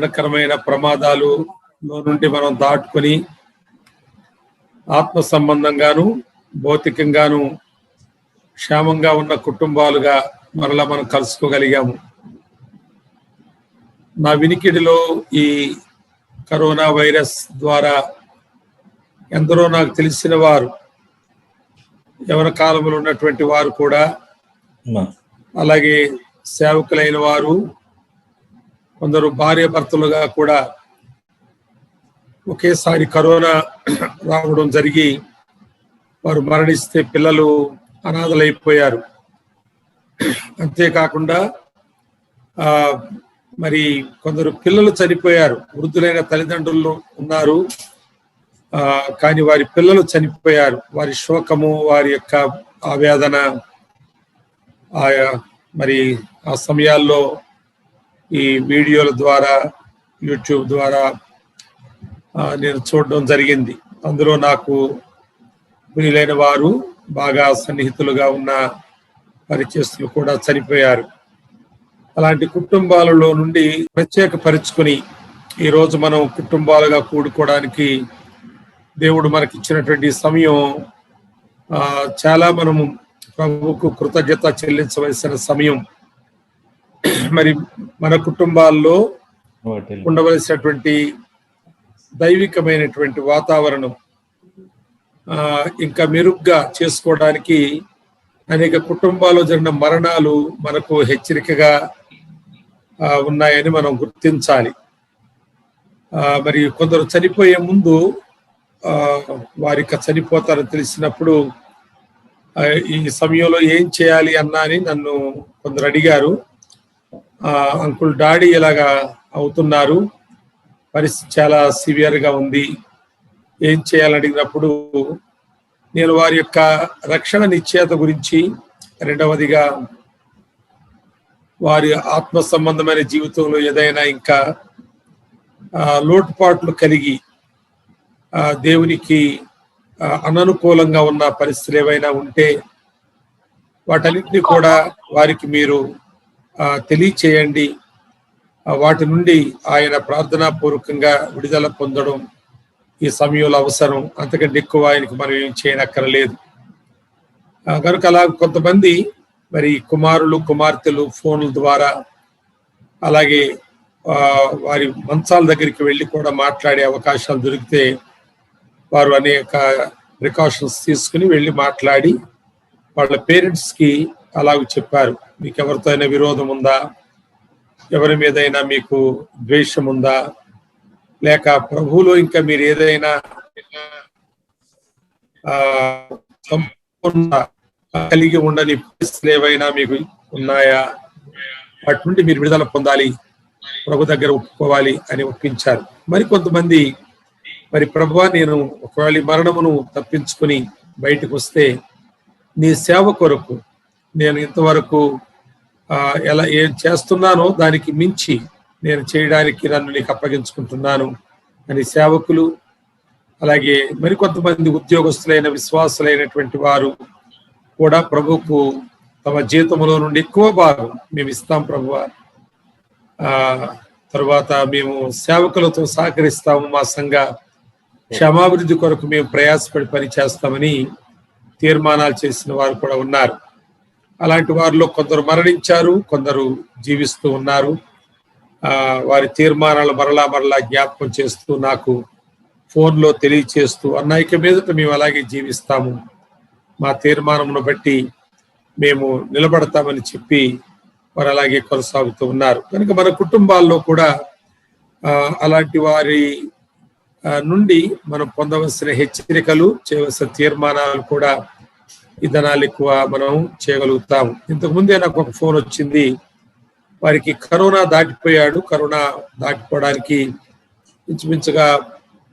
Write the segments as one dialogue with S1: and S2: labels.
S1: భయంకరమైన ప్రమాదాలు నుండి మనం దాటుకొని ఆత్మ సంబంధంగాను భౌతికంగాను క్షేమంగా ఉన్న కుటుంబాలుగా మరలా మనం కలుసుకోగలిగాము. నా వినికిడిలో ఈ కరోనా వైరస్ ద్వారా ఎందరో నాకు తెలిసిన వారు, యవన కాలంలో ఉన్నటువంటి వారు కూడా, అలాగే సేవకులైన వారు, కొందరు భార్య భర్తలుగా కూడా ఒకేసారి కరోనా రావడం జరిగి వారు మరణిస్తే పిల్లలు అనాథలైపోయారు. అంతేకాకుండా మరి కొందరు పిల్లలు చనిపోయారు. వృద్ధులైన తల్లిదండ్రులు ఉన్నారు, కానీ వారి పిల్లలు చనిపోయారు. వారి శోకము, వారి యొక్క ఆవేదన మరి ఆ సమయాల్లో ఈ వీడియోల ద్వారా, యూట్యూబ్ ద్వారా నేను చూడడం జరిగింది. అందులో నాకు వీలైన వారు, బాగా సన్నిహితులుగా ఉన్న పరిచయస్తులు కూడా చనిపోయారు. అలాంటి కుటుంబాలలో నుండి ప్రత్యేకపరుచుకొని ఈరోజు మనం కుటుంబాలుగా కూడుకోవడానికి దేవుడు మనకిచ్చినటువంటి సమయం చాలా మనము ప్రభువుకు కృతజ్ఞత చెల్లించవలసిన సమయం. మరి మన కుటుంబాల్లో ఉండవలసినటువంటి దైవికమైనటువంటి వాతావరణం ఇంకా మెరుగ్గా చేసుకోవడానికి అనేక కుటుంబాల్లో జరిగిన మరణాలు మనకు హెచ్చరికగా ఉన్నాయని మనం గుర్తించాలి. మరి కొందరు చనిపోయే ముందు వారికి చనిపోతారని తెలిసినప్పుడు ఈ సమయంలో ఏం చేయాలి అన్నా అని నన్ను కొందరు అడిగారు. అంకుల్, డాడీ ఇలాగా అవుతున్నారు, పరిస్థితి చాలా సివియర్గా ఉంది, ఏం చేయాలని అడిగినప్పుడు నేను వారి యొక్క రక్షణ నిశ్చయత గురించి, రెండవదిగా వారి ఆత్మ సంబంధమైన జీవితంలో ఏదైనా ఇంకా లోటుపాట్లు కలిగి దేవునికి అననుకూలంగా ఉన్న పరిస్థితులు ఏవైనా ఉంటే వాటన్నిటిని కూడా వారికి మీరు తెలియచేయండి. వాటి నుండి ఆయన ప్రార్థనాపూర్వకంగా విడుదల పొందడం ఈ సమయంలో అవసరం. అంతకంటే ఎక్కువ ఆయనకి మనం ఏం చేయనక్కర్లేదు. కనుక అలా కొంతమంది మరి కుమారులు, కుమార్తెలు ఫోన్ల ద్వారా, అలాగే వారి మంచాల దగ్గరికి వెళ్ళి కూడా మాట్లాడే అవకాశాలు దొరికితే వారు అనేక ప్రికాషన్స్ తీసుకుని వెళ్ళి మాట్లాడి వాళ్ళ పేరెంట్స్కి అలాగ చెప్పారు. మీకు ఎవరితో అయినా విరోధం ఉందా, ఎవరి మీదైనా మీకు ద్వేషం ఉందా, లేక ప్రభువులో ఇంకా మీరు ఏదైనా సంపూర్ణ కలిగి ఉండని పరిస్థితులు ఏవైనా మీకు ఉన్నాయా, వాటి నుండి మీరు విడుదల పొందాలి, ప్రభు దగ్గర ఒప్పుకోవాలి అని ఒప్పించారు. మరి కొంతమంది మరి ప్రభువా, నేను ఒకవేళ మరణమును తప్పించుకుని బయటకు వస్తే నీ సేవ కొరకు నేను ఇంతవరకు ఎలా ఏం చేస్తున్నానో దానికి మించి నేను చేయడానికి నన్ను నీకు అప్పగించుకుంటున్నాను అని సేవకులు, అలాగే మరికొంతమంది ఉద్యోగస్తులైన విశ్వాసులైనటువంటి వారు కూడా ప్రభువుకు తమ జీతములో నుండి ఎక్కువ భాగం మేము ఇస్తాం ప్రభువా, తర్వాత మేము సేవకులతో సహకరిస్తాము, మా సంఘ క్షమాభివృద్ధి కొరకు మేము ప్రయాసపడి పని చేస్తామని తీర్మానాలు చేసిన వారు కూడా ఉన్నారు. అలాంటి వారిలో కొందరు మరణించారు, కొందరు జీవిస్తూ ఉన్నారు. వారి తీర్మానాలు మరలా జ్ఞాపకం చేస్తూ నాకు ఫోన్లో తెలియచేస్తూ, అన్న ఇక మీదట మేము అలాగే జీవిస్తాము, మా తీర్మానమును బట్టి మేము నిలబడతామని చెప్పి వారు అలాగే కొనసాగుతూ ఉన్నారు. కనుక మన కుటుంబాల్లో కూడా అలాంటి వారి నుండి మనం పొందవలసిన హెచ్చరికలు, చేయవలసిన తీర్మానాలు కూడా ఈ దినాలు ఎక్కువ మనం చేయగలుగుతాము. ఇంతకుముందే నాకు ఒక ఫోన్ వచ్చింది, వారికి కరోనా దాటిపోయాడు, కరోనా దాటిపోవడానికి ఇంచుమించుగా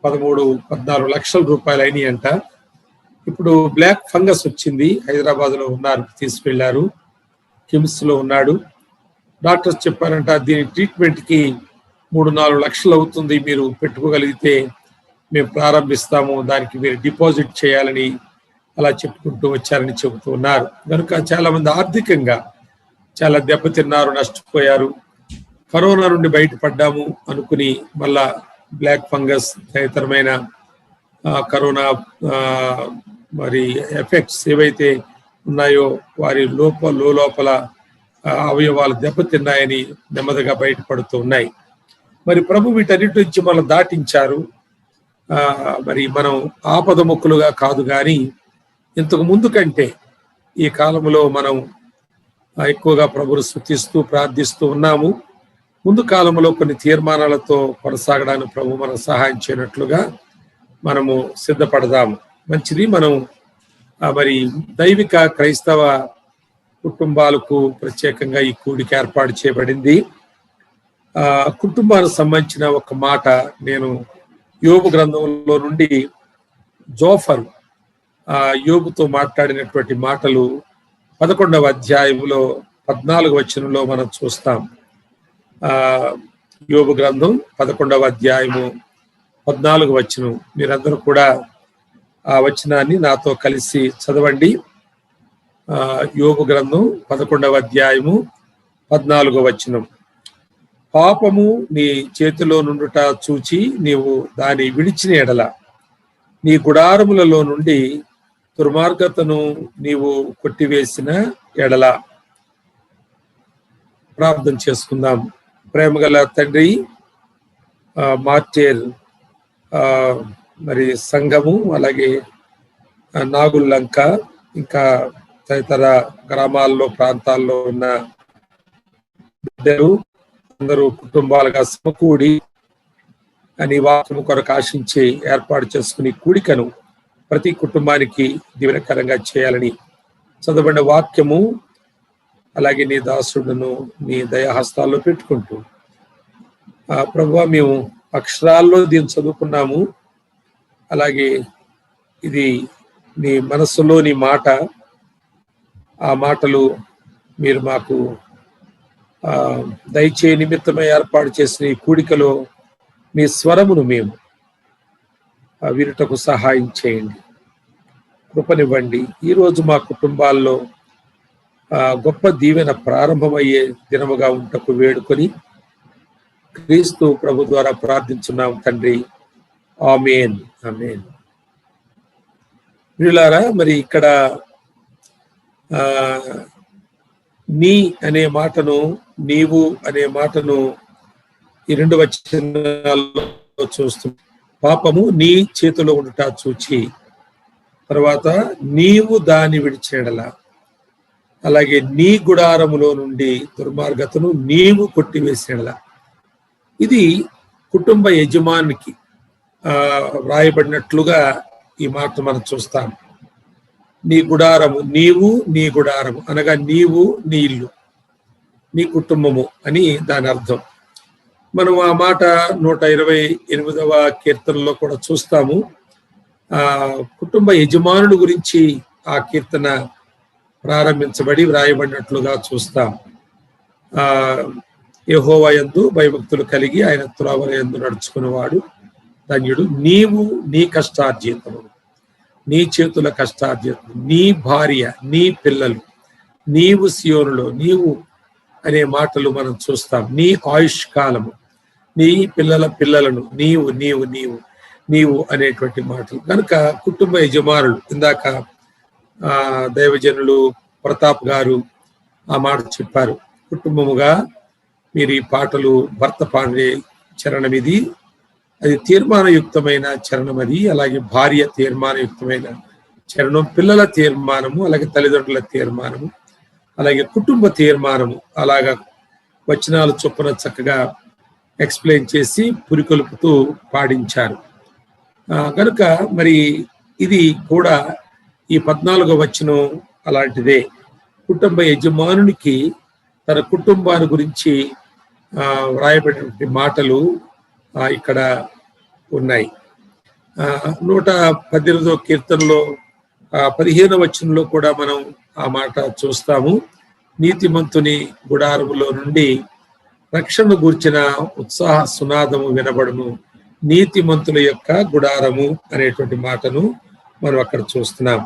S1: 13-14 లక్షల రూపాయలు అయినాయి అంట. ఇప్పుడు బ్లాక్ ఫంగస్ వచ్చింది, హైదరాబాద్లో ఉన్నారు, తీసుకెళ్లారు, కిమ్స్లో ఉన్నాడు. డాక్టర్స్ చెప్పారంట దీని ట్రీట్మెంట్కి 3-4 లక్షలు అవుతుంది, మీరు పెట్టుకోగలిగితే మేము ప్రారంభిస్తాము, దానికి మీరు డిపాజిట్ చేయాలని అలా చెప్పుకుంటూ వచ్చారని చెబుతూ ఉన్నారు. కనుక చాలా మంది ఆర్థికంగా చాలా దెబ్బతిన్నారు, నష్టపోయారు. కరోనా నుండి బయటపడ్డాము అనుకుని మళ్ళా బ్లాక్ ఫంగస్ తదితరమైన కరోనా మరి ఎఫెక్ట్స్ ఏవైతే ఉన్నాయో వారి లోపల అవయవాలు దెబ్బతిన్నాయని నెమ్మదిగా బయటపడుతూ ఉన్నాయి. మరి ప్రభు వీటన్నిటి నుంచి మనం దాటించారు. మరి మనం ఆపదముక్కులుగా కాదు, కానీ ఇంతకు ముందు కంటే ఈ కాలంలో మనం ఎక్కువగా ప్రభువును స్తుతిస్తూ ప్రార్థిస్తూ ఉన్నాము. ముందు కాలంలో కొన్ని తీర్మానాలతో కొనసాగడానికి ప్రభు మనకు సహాయం చేయనట్లుగా మనము సిద్ధపడదాము. మంచిది. మనం మరి దైవిక క్రైస్తవ కుటుంబాలకు ప్రత్యేకంగా ఈ కూడిక ఏర్పాటు చేయబడింది. కుటుంబానికి సంబంధించిన ఒక మాట నేను యోబు గ్రంథంలో నుండి జోఫర్ యోబుతో మాట్లాడినటువంటి మాటలు 11వ అధ్యాయంలో 14వ వచనంలో మనం చూస్తాం. యోబు గ్రంథం 11వ అధ్యాయము 14వ వచనం. మీరందరూ కూడా ఆ వచనాన్ని నాతో కలిసి చదవండి. యోబు గ్రంథం 11వ అధ్యాయము 14వ వచనం. పాపము నీ చేతిలో నుండుట చూచి నీవు దాని విడిచిన ఎడల, నీ గుడారములలో నుండి దుర్మార్గతను నీవు కొట్టివేసిన ఎడల. ప్రార్థన చేసుకుందాం. ప్రేమగల తండ్రి, మార్టేర్ మరి సంఘము, అలాగే నాగుల్లంక, ఇంకా తదితర గ్రామాల్లో ప్రాంతాల్లో ఉన్న బిడ్డలు అందరూ కుటుంబాలుగా సమకూడి అని వాక్యము కొరకు ఆశించి ఏర్పాటు చేసుకుని కూడికను ప్రతి కుటుంబానికి దీవెనకరంగా చేయాలని చదవబడిన వాక్యము అలాగే నీ దాసుడును నీ దయాహస్తాల్లో పెట్టుకుంటూ, ప్రభువా మేము అక్షరాల్లో దీన్ని చదువుకున్నాము, అలాగే ఇది నీ మనస్సులోని మాట, ఆ మాటలు మీరు మాకు దయచే నిమిత్తమై ఏర్పాటు చేసిన ఈ కూడికలో మీ స్వరమును మేము వినుటకు సహాయం చేయండి, కృపనివ్వండి. ఈరోజు మా కుటుంబాల్లో గొప్ప దీవెన ప్రారంభమయ్యే దినముగా ఉంటకు వేడుకొని క్రీస్తు ప్రభు ద్వారా ప్రార్థించున్నాం తండ్రి. ఆమేన్, ఆమేన్. ప్రియులారా, మరి ఇక్కడ నీ అనే మాటను, నీవు అనే మాటను ఈ 2 వచనాల్లో చూస్తూ, పాపము నీ చేతిలో ఉండుట చూచి, తర్వాత నీవు దాన్ని విడిచేడల, అలాగే నీ గుడారములో నుండి దుర్మార్గతను నీవు కొట్టివేసేడల. ఇది కుటుంబ యజమానికి వ్రాయబడినట్లుగా ఈ మాట మనం చూస్తాం. నీ గుడారము, నీవు నీ గుడారము అనగా నీవు నీ ఇల్లు, నీ కుటుంబము అని దాని అర్థం. మనం ఆ మాట 128వ కీర్తనలో కూడా చూస్తాము. కుటుంబ యజమానుల గురించి ఆ కీర్తన ప్రారంభించబడి వ్రాయబడినట్లుగా చూస్తాం. యెహోవా యందు భయభక్తులు కలిగి ఆయన త్రోవల యందు నడుచుకునేవాడు ధన్యుడు. నీవు నీ కష్టార్జితము, నీ చేతుల కష్టార్జితం, నీ భార్య, నీ పిల్లలు, నీవు సియోనులో, నీవు అనే మాటలు మనం చూస్తాం. నీ ఆయుష్ కాలము, నీ పిల్లల పిల్లలను, నీవు నీవు నీవు నీవు అనేటువంటి మాటలు. కనుక కుటుంబ యజమానులు, ఇందాక దైవజనులు ప్రతాప్ గారు ఆ మాట చెప్పారు. కుటుంబముగా మీరు ఈ పాటలు, భర్త పాడే చరణం ఇది, అది తీర్మానయుక్తమైన చరణం. అది అలాగే భార్య తీర్మానయుక్తమైన చరణం, పిల్లల తీర్మానము, అలాగే తల్లిదండ్రుల తీర్మానము, అలాగే కుటుంబ తీర్మానము. అలాగా వచనాలు చొప్పున చక్కగా ఎక్స్ప్లెయిన్ చేసి పురికొల్పుతూ పాడించారు. కనుక మరి ఇది కూడా ఈ 14వ వచనం అలాంటిదే. కుటుంబ యజమానునికి తన కుటుంబాన్ని గురించి వ్రాయబడినటువంటి మాటలు ఇక్కడ ఉన్నాయి. 118వ కీర్తనలో 15వ వచనంలో కూడా మనం ఆ మాట చూస్తాము. నీతిమంతుని గుడారములో నుండి రక్షణ గూర్చిన ఉత్సాహ సునాదము వినబడును, నీతిమంతుల యొక్క గుడారము అనేటువంటి మాటను మనం అక్కడ చూస్తున్నాం.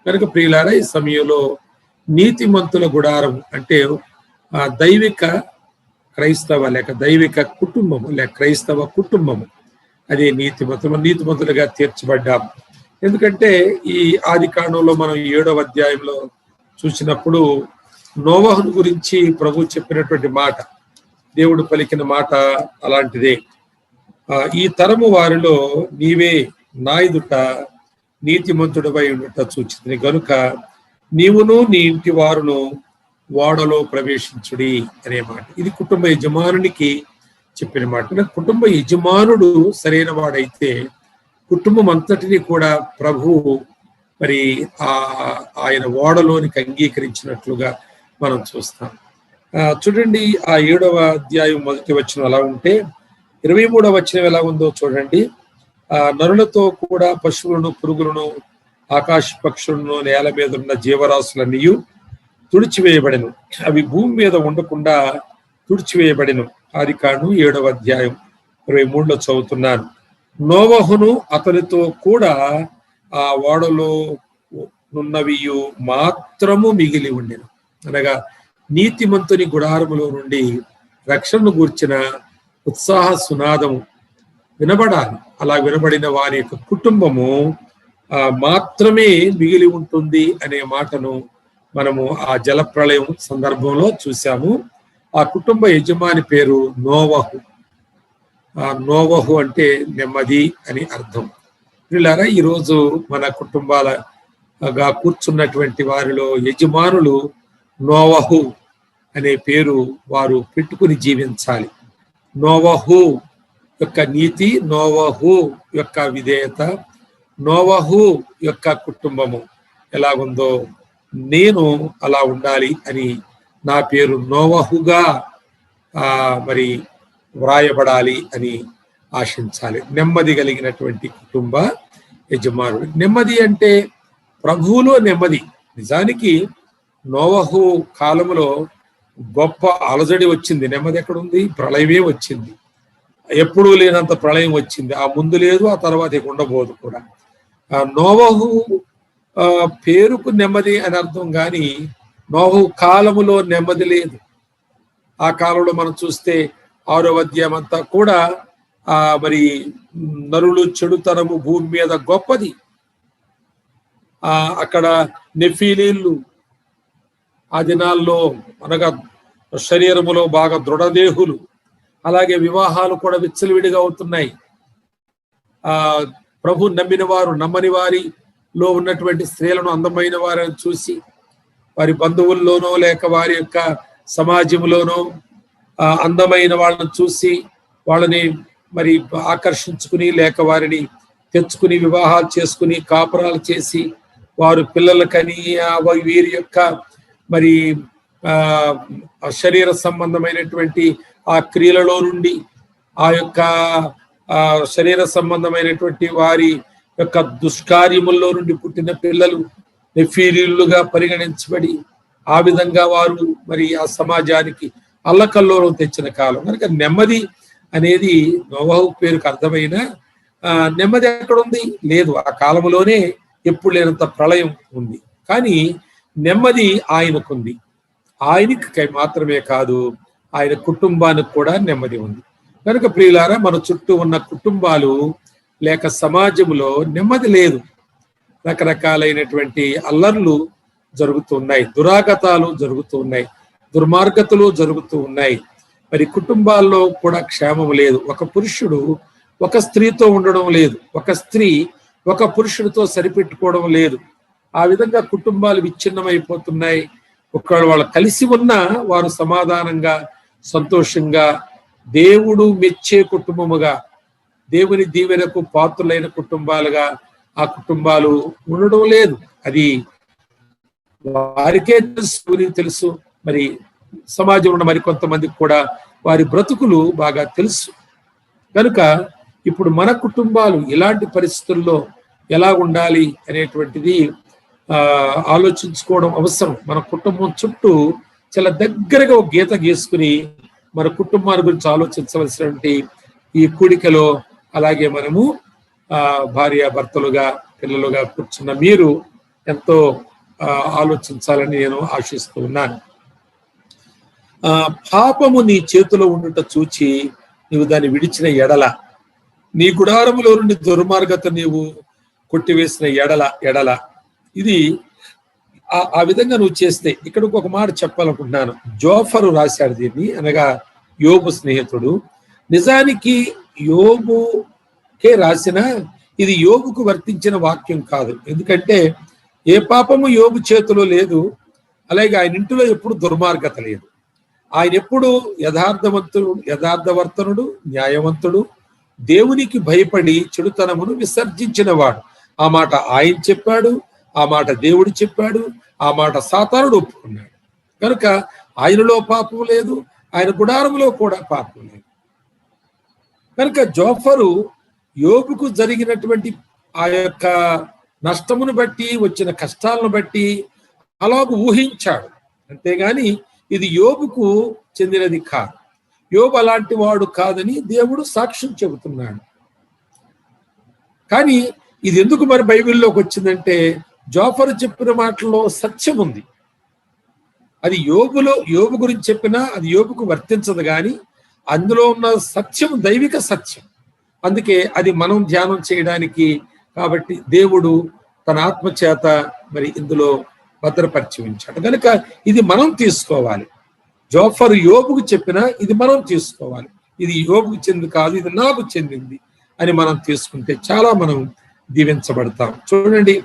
S1: కనుక ప్రియులారా, ఈ సమయంలో నీతిమంతుల గుడారం అంటే దైవిక క్రైస్తవ లేక దైవిక కుటుంబము లేక క్రైస్తవ కుటుంబము. అదే నీతిమంతులుగా తీర్చబడ్డాం. ఎందుకంటే ఈ ఆది కాండంలో మనం 7వ అధ్యాయంలో చూసినప్పుడు నోవహును గురించి ప్రభు చెప్పినటువంటి మాట, దేవుడు పలికిన మాట అలాంటిదే. ఈ తరము వారిలో నీవే నా ఎదుట నీతిమంతుడవై ఉండుట చూచింది గనుక నీవును నీ ఇంటి వారును ఓడలో ప్రవేశించుడి అనే మాట. ఇది కుటుంబ యజమానునికి చెప్పిన మాట. కుటుంబ యజమానుడు సరైన వాడైతే కుటుంబం అంతటిని కూడా ప్రభువు మరి ఆయన ఓడలోనికి అంగీకరించినట్లుగా మనం చూస్తాం. చూడండి, ఆ 7వ అధ్యాయం 1వ వచనం ఎలా ఉంటే 23వ వచనం ఎలా ఉందో చూడండి. నరులతో కూడా పశువులను, పురుగులను, ఆకాశ పక్షులను, నేల మీద ఉన్న జీవరాశులన్నీ తుడిచివేయబడెను, అవి భూమి మీద ఉండకుండా తుడిచివేయబడెను. ఆది కాండం 7వ అధ్యాయం 23లో చదువుతున్నాను. నోవహును అతనితో కూడా ఆ ఓడలో నున్నవి మాత్రము మిగిలి ఉండెను. అనగా నీతిమంతుని గుడారములో నుండి రక్షణను గూర్చిన ఉత్సాహ సునాదము వినబడాలి. అలా వినబడిన వారి యొక్క కుటుంబము మాత్రమే మిగిలి ఉంటుంది అనే మాటను మనము ఆ జలప్రళయం సందర్భంలో చూసాము. ఆ కుటుంబ యజమాని పేరు నోవహు. నోవహు అంటే నెమ్మది అని అర్థం. వీళ్ళారా ఈరోజు మన కుటుంబాలగా కూర్చున్నటువంటి వారిలో యజమానులు నోవహు అనే పేరు వారు పెట్టుకుని జీవించాలి. నోవహు యొక్క నీతి, నోవహు యొక్క విధేయత, నోవహు యొక్క కుటుంబము ఎలాగుందో నేను అలా ఉండాలి అని నా పేరు నోవహుగా మరి వ్రాయబడాలి అని ఆశించాలి. నెమ్మది కలిగినటువంటి కుటుంబ యజమానుడు. నెమ్మది అంటే ప్రభువులో నెమ్మది. నిజానికి నోవహు కాలంలో గొప్ప అలజడి వచ్చింది. నెమ్మది ఎక్కడుంది? ప్రళయమే వచ్చింది. ఎప్పుడూ లేనంత ప్రళయం వచ్చింది. ఆ ముందు లేదు, ఆ తర్వాత ఉండబోదు కూడా. నోవహు పేరుకు నెమ్మది అని అర్థం, కానీ నోవహు కాలములో నెమ్మది లేదు. ఆ కాలంలో మనం చూస్తే 6వ అధ్యాయం అంతా కూడా మరి నరులు చెడుతనము భూమి మీద గొప్పది. అక్కడ నెఫీలీళ్ళు ఆ దినాల్లో అనగా శరీరములో బాగా దృఢదేహులు, అలాగే వివాహాలు కూడా విచ్చలవిడిగా అవుతున్నాయి. ప్రభు నమ్మిన వారు నమ్మని వారిలో ఉన్నటువంటి స్త్రీలను అందమైన వారిని చూసి వారి బంధువుల్లోనో లేక వారి యొక్క సమాజంలోనో అందమైన వాళ్ళని చూసి వాళ్ళని మరి ఆకర్షించుకుని లేక వారిని తెచ్చుకుని వివాహాలు చేసుకుని కాపురాలు చేసి వారు పిల్లలకని వీరి యొక్క మరి శరీర సంబంధమైనటువంటి ఆ క్రియలలో నుండి ఆ యొక్క శరీర సంబంధమైనటువంటి వారి యొక్క దుష్కార్యముల్లో నుండి పుట్టిన పిల్లలు నెఫీలీలుగా పరిగణించబడి ఆ విధంగా వారు మరి ఆ సమాజానికి అల్లకల్లోలం తెచ్చిన కాలం. కనుక నెమ్మది అనేది నోవహు పేరుకు అర్థమైన నెమ్మది ఎక్కడుంది? లేదు. ఆ కాలంలోనే ఎప్పుడు లేనంత ప్రళయం ఉంది. కానీ నెమ్మది ఆయనకుంది. ఆయనకి మాత్రమే కాదు, ఆయన కుటుంబానికి కూడా నెమ్మది ఉంది. కనుక ప్రియులారా, మన చుట్టూ ఉన్న కుటుంబాలు లేక సమాజంలో నెమ్మది లేదు. రకరకాలైనటువంటి అల్లర్లు జరుగుతూ ఉన్నాయి, దురాగతాలు జరుగుతూ ఉన్నాయి, దుర్మార్గతలు జరుగుతూ ఉన్నాయి. మరి కుటుంబాల్లో కూడా క్షేమం లేదు. ఒక పురుషుడు ఒక స్త్రీతో ఉండడం లేదు, ఒక స్త్రీ ఒక పురుషుడితో సరిపెట్టుకోవడం లేదు. ఆ విధంగా కుటుంబాలు విచ్ఛిన్నమైపోతున్నాయి. ఒకవేళ వాళ్ళు కలిసి ఉన్నా వారు సమాధానంగా సంతోషంగా దేవుడు మెచ్చే కుటుంబముగా, దేవుని దీవెనకు పాత్రులైన కుటుంబాలుగా ఆ కుటుంబాలు ఉండడం లేదు. అది వారికే తెలుసు. మరి సమాజంలో ఉన్న మరికొంతమందికి కూడా వారి బ్రతుకులు బాగా తెలుసు. కనుక ఇప్పుడు మన కుటుంబాలు ఇలాంటి పరిస్థితుల్లో ఎలా ఉండాలి అనేటువంటిది ఆలోచించుకోవడం అవసరం. మన కుటుంబం చుట్టూ చాలా దగ్గరగా ఒక గీత గీసుకుని మన కుటుంబాల గురించి ఆలోచించవలసినటువంటి ఈ కూడికలో అలాగే మనము భార్యాభర్తలుగా పిల్లలుగా కూర్చున్న మీరు ఎంతో ఆలోచించాలని నేను ఆశిస్తూ ఉన్నాను. పాపము నీ చేతిలో ఉండుట చూచి నీవు దాన్ని విడిచిన ఎడల, నీ గుడారములో నుండి దుర్మార్గత నీవు కొట్టివేసిన ఎడల ఇది ఆ విధంగా నువ్వు చేస్తే, ఇక్కడ ఒక మాట చెప్పాలనుకుంటున్నాను. జోఫరు రాశాడు దీన్ని, అనగా యోబు స్నేహితుడు. నిజానికి యోబుకే రాసిన, ఇది యోబుకు వర్తించిన వాక్యం కాదు. ఎందుకంటే ఏ పాపము యోబు చేతిలో లేదు, అలాగే ఆయన ఇంటిలో ఎప్పుడు దుర్మార్గత లేదు. ఆయన ఎప్పుడు యథార్థవర్తనుడు, న్యాయవంతుడు, దేవునికి భయపడి చెడుతనమును విసర్జించిన వాడు. ఆ మాట ఆయన చెప్పాడు, ఆ మాట దేవుడు చెప్పాడు, ఆ మాట సాతానుడు ఒప్పుకున్నాడు. కనుక ఆయనలో పాపం లేదు, ఆయన గుడారంలో కూడా పాపం లేదు. కనుక జోఫరు యోబుకు జరిగినటువంటి ఆ యొక్క నష్టమును బట్టి, వచ్చిన కష్టాలను బట్టి అలాగ ఊహించాడు, అంతేగాని ఇది యోబుకు చెందినది కాదు. యోబు అలాంటి వాడు కాదని దేవుడు సాక్ష్యం చెబుతున్నాడు. కానీ ఇది ఎందుకు మరి బైబిల్లోకి వచ్చిందంటే, జోఫరు చెప్పిన మాటల్లో సత్యం ఉంది. అది యోబు గురించి చెప్పినా అది యోబుకు వర్తించదు, కానీ అందులో ఉన్న సత్యం దైవిక సత్యం. అందుకే అది మనం ధ్యానం చేయడానికి, కాబట్టి దేవుడు తన ఆత్మ చేత మరి ఇందులో భద్రపరిచి ఉంచాడు. కనుక ఇది మనం తీసుకోవాలి. జోఫరు యోబుకు చెప్పినా ఇది మనం తీసుకోవాలి. ఇది యోబుకు చెంది కాదు, ఇది నాకు చెందింది అని మనం తీసుకుంటే చాలా మనం దీవించబడతాం. చూడండి,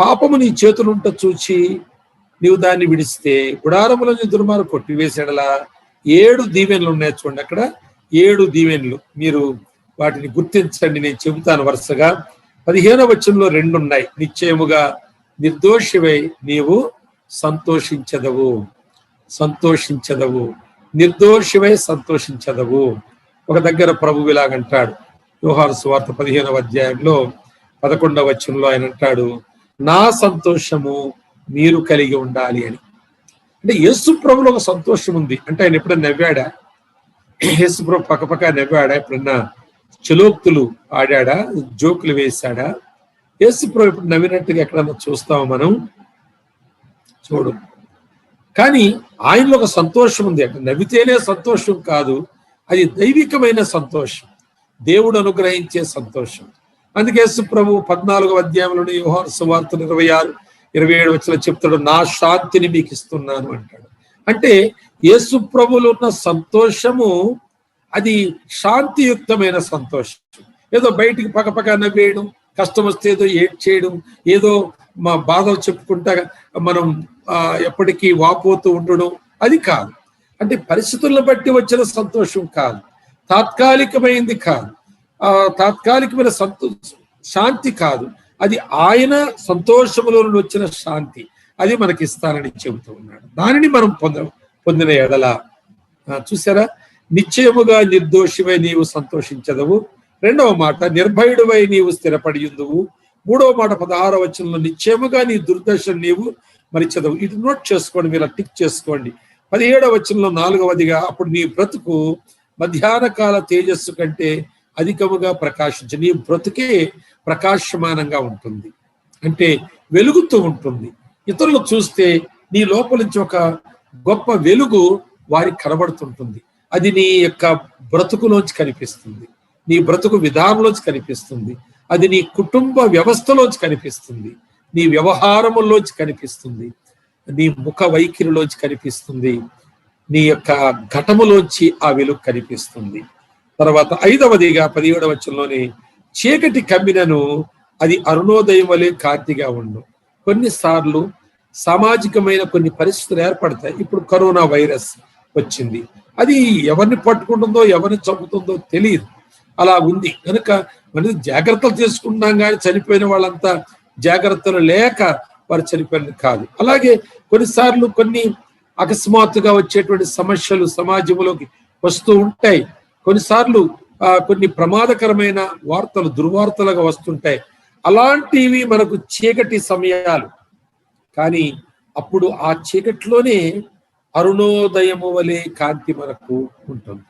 S1: పాపము నీ చేతులుంట చూచి నీవు దాన్ని విడిస్తే గుడారములో నీ దుర్మార్గం కొట్టివేసేడలా 7 దీవెనలు ఉన్నాయి. చూడండి, అక్కడ 7 దీవెనలు. మీరు వాటిని గుర్తించండి, నేను చెబుతాను వరుసగా. 15వ వచనంలో 2 ఉన్నాయి. నిశ్చయముగా నిర్దోషివై నీవు సంతోషించదవు, నిర్దోషివై సంతోషించదవు. ఒక దగ్గర ప్రభువు ఇలాగంటాడు, యోహాను సువార్త 15వ అధ్యాయంలో 11వ వచనంలో ఆయన అంటాడు, నా సంతోషము మీరు కలిగి ఉండాలి అని. అంటే యేసు ప్రభులో ఒక సంతోషం ఉంది. అంటే ఆయన ఎప్పుడైనా నవ్వాడా? యేసు ప్రభు పక్కపక్క నవ్వాడా? ఎప్పుడన్నా చలోక్తులు ఆడాడా? జోకులు వేశాడా? యేసు ప్రభు ఇప్పుడు నవ్వినట్టుగా ఎక్కడన్నా చూస్తామో మనం? చూడు. కానీ ఆయనలో ఒక సంతోషం ఉంది. అంటే నవ్వితేనే సంతోషం కాదు, అది దైవికమైన సంతోషం, దేవుడు అనుగ్రహించే సంతోషం. అందుకే యేసు ప్రభు 14వ అధ్యాయంలోని యోహాను సువార్త 26-27 వచనంలో చెప్తాడు, నా శాంతిని మీకు ఇస్తున్నాను అంటాడు. అంటే యేసు ప్రభువులో ఉన్న సంతోషము అది శాంతియుక్తమైన సంతోషం. ఏదో బయటికి పక్కపక్క నవ్వేయడం, కష్టం వస్తే ఏదో ఏడ్చేయడం, ఏదో మా బాధలు చెప్పుకుంటా మనం ఎప్పటికీ వాపోతూ ఉండడం, అది కాదు. అంటే పరిస్థితులను బట్టి వచ్చిన సంతోషం కాదు, తాత్కాలికమైంది కాదు, తాత్కాలికమైన శాంతి కాదు, అది ఆయన సంతోషములో నుండి వచ్చిన శాంతి, అది మనకి ఇస్తానని చెబుతూ ఉన్నాడు. దానిని మనం పొందిన ఎడల చూసారా, నిశ్చయముగా నిర్దోషివై నీవు సంతోషించదవు. 2వ మాట, నిర్భయుడివై నీవు స్థిరపడి ఉందువు. 3వ మాట 16వ వచనంలో, నిశ్చయముగా నీ దుర్దర్శనం నీవు మరిచెదవు. ఇది నోట్ చేసుకోండి, మీరు టిక్ చేసుకోండి. 17వ వచనంలో 4వదిగా, అప్పుడు నీ బ్రతుకు మధ్యాహ్న కాల తేజస్సు కంటే అధికముగా ప్రకాశించు. నీ బ్రతుకే ప్రకాశమానంగా ఉంటుంది, అంటే వెలుగుతూ ఉంటుంది. ఇతరులు చూస్తే నీ లోపల నుంచి ఒక గొప్ప వెలుగు వారికి కనబడుతుంటుంది. అది నీ యొక్క బ్రతుకులోంచి కనిపిస్తుంది, నీ బ్రతుకు విధానంలోంచి కనిపిస్తుంది, అది నీ కుటుంబ వ్యవస్థలోంచి కనిపిస్తుంది, నీ వ్యవహారముల్లోంచి కనిపిస్తుంది, నీ ముఖ వైఖరిలోంచి కనిపిస్తుంది, నీ యొక్క ఘటములోంచి ఆ వెలుగు కనిపిస్తుంది. తర్వాత 5వదిగా 17వ వచనంలోని, చీకటి కమ్మినను అది అరుణోదయం వలె కాంతిగా ఉండు. కొన్నిసార్లు సామాజికమైన కొన్ని పరిస్థితులు ఏర్పడతాయి. ఇప్పుడు కరోనా వైరస్ వచ్చింది, అది ఎవరిని పట్టుకుంటుందో ఎవరిని చంపుతుందో తెలియదు, అలా ఉంది. కనుక మనం జాగ్రత్తలు తీసుకుంటున్నాం, కానీ చనిపోయిన వాళ్ళంతా జాగ్రత్తలు లేక వారు చనిపోయినది కాదు. అలాగే కొన్నిసార్లు కొన్ని అకస్మాత్తుగా వచ్చేటువంటి సమస్యలు సమాజంలోకి వస్తూ ఉంటాయి. కొన్నిసార్లు కొన్ని ప్రమాదకరమైన వార్తలు దుర్వార్తలుగా వస్తుంటాయి. అలాంటివి మనకు చీకటి సమయాలు, కానీ అప్పుడు ఆ చీకటిలోనే అరుణోదయము వలె కాంతి మనకు ఉంటుంది.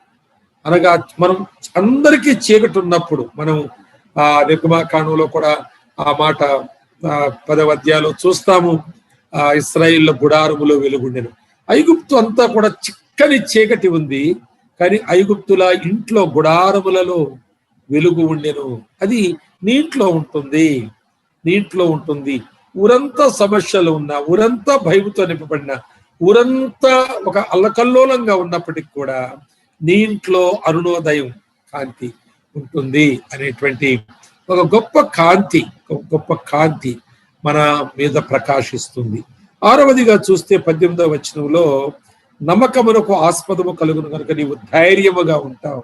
S1: అనగా మనం అందరికీ చీకటి ఉన్నప్పుడు, మనం నిర్గమాకాండంలో కూడా ఆ మాట 10వ అధ్యాయంలో చూస్తాము, ఇశ్రాయేలు గుడారములో వెలుగుండెను. ఐగుప్తు అంతా కూడా చిక్కని చీకటి ఉంది, కానీ ఐగుప్తుల ఇంట్లో గుడారములలో వెలుగు ఉండెను. అది నీ ఇంట్లో ఉంటుంది, నీ ఇంట్లో ఉంటుంది. ఊరంతా సమస్యలు ఉన్నా, ఊరంతా భయంతో నింపబడిన, ఊరంతా ఒక అల్లకల్లోలంగా ఉన్నప్పటికీ కూడా నీ ఇంట్లో అరుణోదయం కాంతి ఉంటుంది అనేటువంటి ఒక గొప్ప కాంతి మన మీద ప్రకాశిస్తుంది. 6వదిగా చూస్తే 18వ వచనంలో, నమ్మకమునకు ఆస్పదము కలుగును కనుక నీవు ధైర్యముగా ఉంటావు.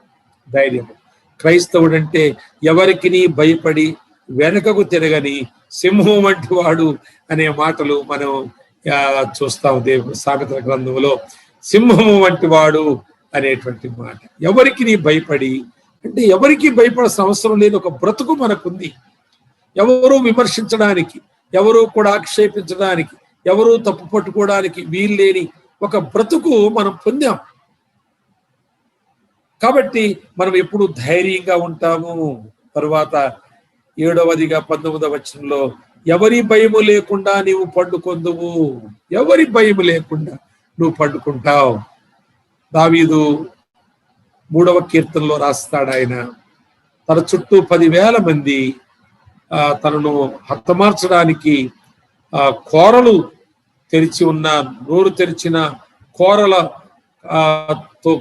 S1: ధైర్యము. క్రైస్తవుడంటే ఎవరికి నీ భయపడి వెనకకు తిరగని సింహం వంటి వాడు అనే మాటలు మనం చూస్తాం దేవుడు సామెతల గ్రంథంలో. సింహము వంటి వాడు అనేటువంటి మాట. ఎవరికి నీ భయపడి అంటే ఎవరికి భయపడాల్సిన అవసరం లేని ఒక బ్రతుకు మనకుంది. ఎవరు విమర్శించడానికి, ఎవరు కూడా ఆక్షేపించడానికి, ఎవరు తప్పు పట్టుకోవడానికి వీల్లేని ఒక బ్రతుకు మనం పొందాం. కాబట్టి మనం ఎప్పుడు ధైర్యంగా ఉంటాము. తరువాత 7వదిగా 19వ వచనంలో, ఎవరి భయము లేకుండా నీవు పండుకొందువు. ఎవరి భయము లేకుండా నువ్వు పండుకుంటావు. దావీదు 3వ కీర్తనలో రాస్తాడు, ఆయన తన చుట్టూ 10,000 మంది తనను హతమార్చడానికి కోరలు తెరిచి ఉన్న, నోరు తెరిచిన కోరల తో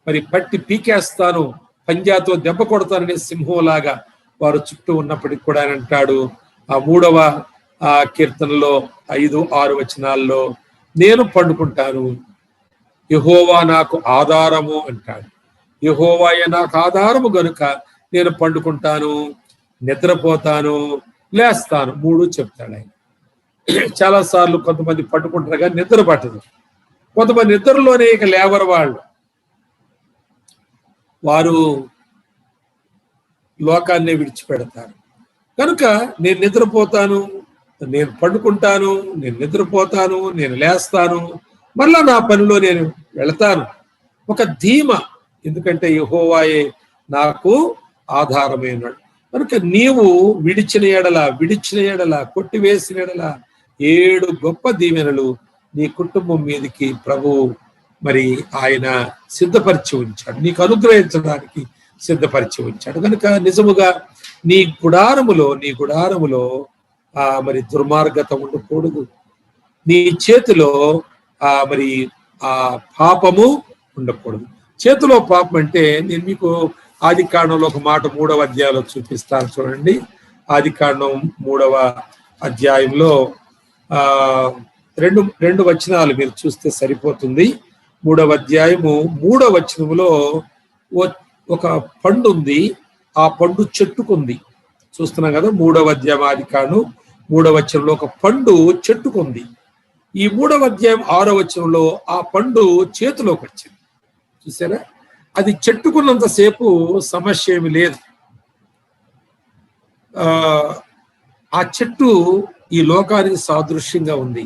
S1: మరి పట్టి పీకేస్తాను, పంజాతో దెబ్బ కొడతాననే సింహంలాగా వారు చుట్టూ ఉన్నప్పటికీ కూడా ఆయన అంటాడు ఆ 3వ కీర్తనలో 5-6 వచనాల్లో, నేను పండుకుంటాను, యెహోవా నాకు ఆధారము అంటాడు. యెహోవాయే నాకు ఆధారము గనుక నేను పండుకుంటాను, నిద్రపోతాను, లేస్తాను. 3 చెప్తాడు ఆయన. చాలా సార్లు కొంతమంది పట్టుకుంటారు కానీ నిద్ర పట్టదు. కొంతమంది నిద్రలోనే ఇక లేవరు వాళ్ళు. వారు లోకాన్ని విడిచిపెడతారు. కనుక నేను నిద్రపోతాను, నేను పండుకుంటాను, నేను నిద్రపోతాను, నేను లేస్తాను, మళ్ళా నా పనిలో నేను వెళతాను. ఒక ధీమ. ఎందుకంటే యెహోవాయే నాకు ఆధారమైనాడు. కనుక నీవు విడిచిన ఎడల కొట్టివేసిన ఎడల 7 గొప్ప దీవెనలు నీ కుటుంబం మీదకి ప్రభు మరి ఆయన సిద్ధపరిచి ఉంచాడు, నీకు అనుగ్రహించడానికి సిద్ధపరిచి ఉంచాడు. కనుక నిజముగా నీ గుడారములో మరి దుర్మార్గత ఉండకూడదు. నీ చేతిలో మరి పాపము ఉండకూడదు. చేతిలో పాపం అంటే నేను మీకు ఆదికాండంలో ఒక మాట 3వ అధ్యాయంలో చూపిస్తాను చూడండి. ఆదికాండం 3వ అధ్యాయంలో 2 వచనాలు మీరు చూస్తే సరిపోతుంది. 3వ అధ్యాయము 3వ వచనంలో ఒక పండు ఉంది, ఆ పండు చెట్టుకుంది. చూస్తున్నాం కదా, 3వ అధ్యాయం ఆదికాండం 3వ వచనంలో ఒక పండు చెట్టుకుంది. ఈ 3వ అధ్యాయం 6వ వచనంలో ఆ పండు చేతిలోకి వచ్చింది. చూసారా, అది చెట్టుకున్నంతసేపు సమస్య ఏమి లేదు. ఆ చెట్టు ఈ లోకానికి సాదృశ్యంగా ఉంది,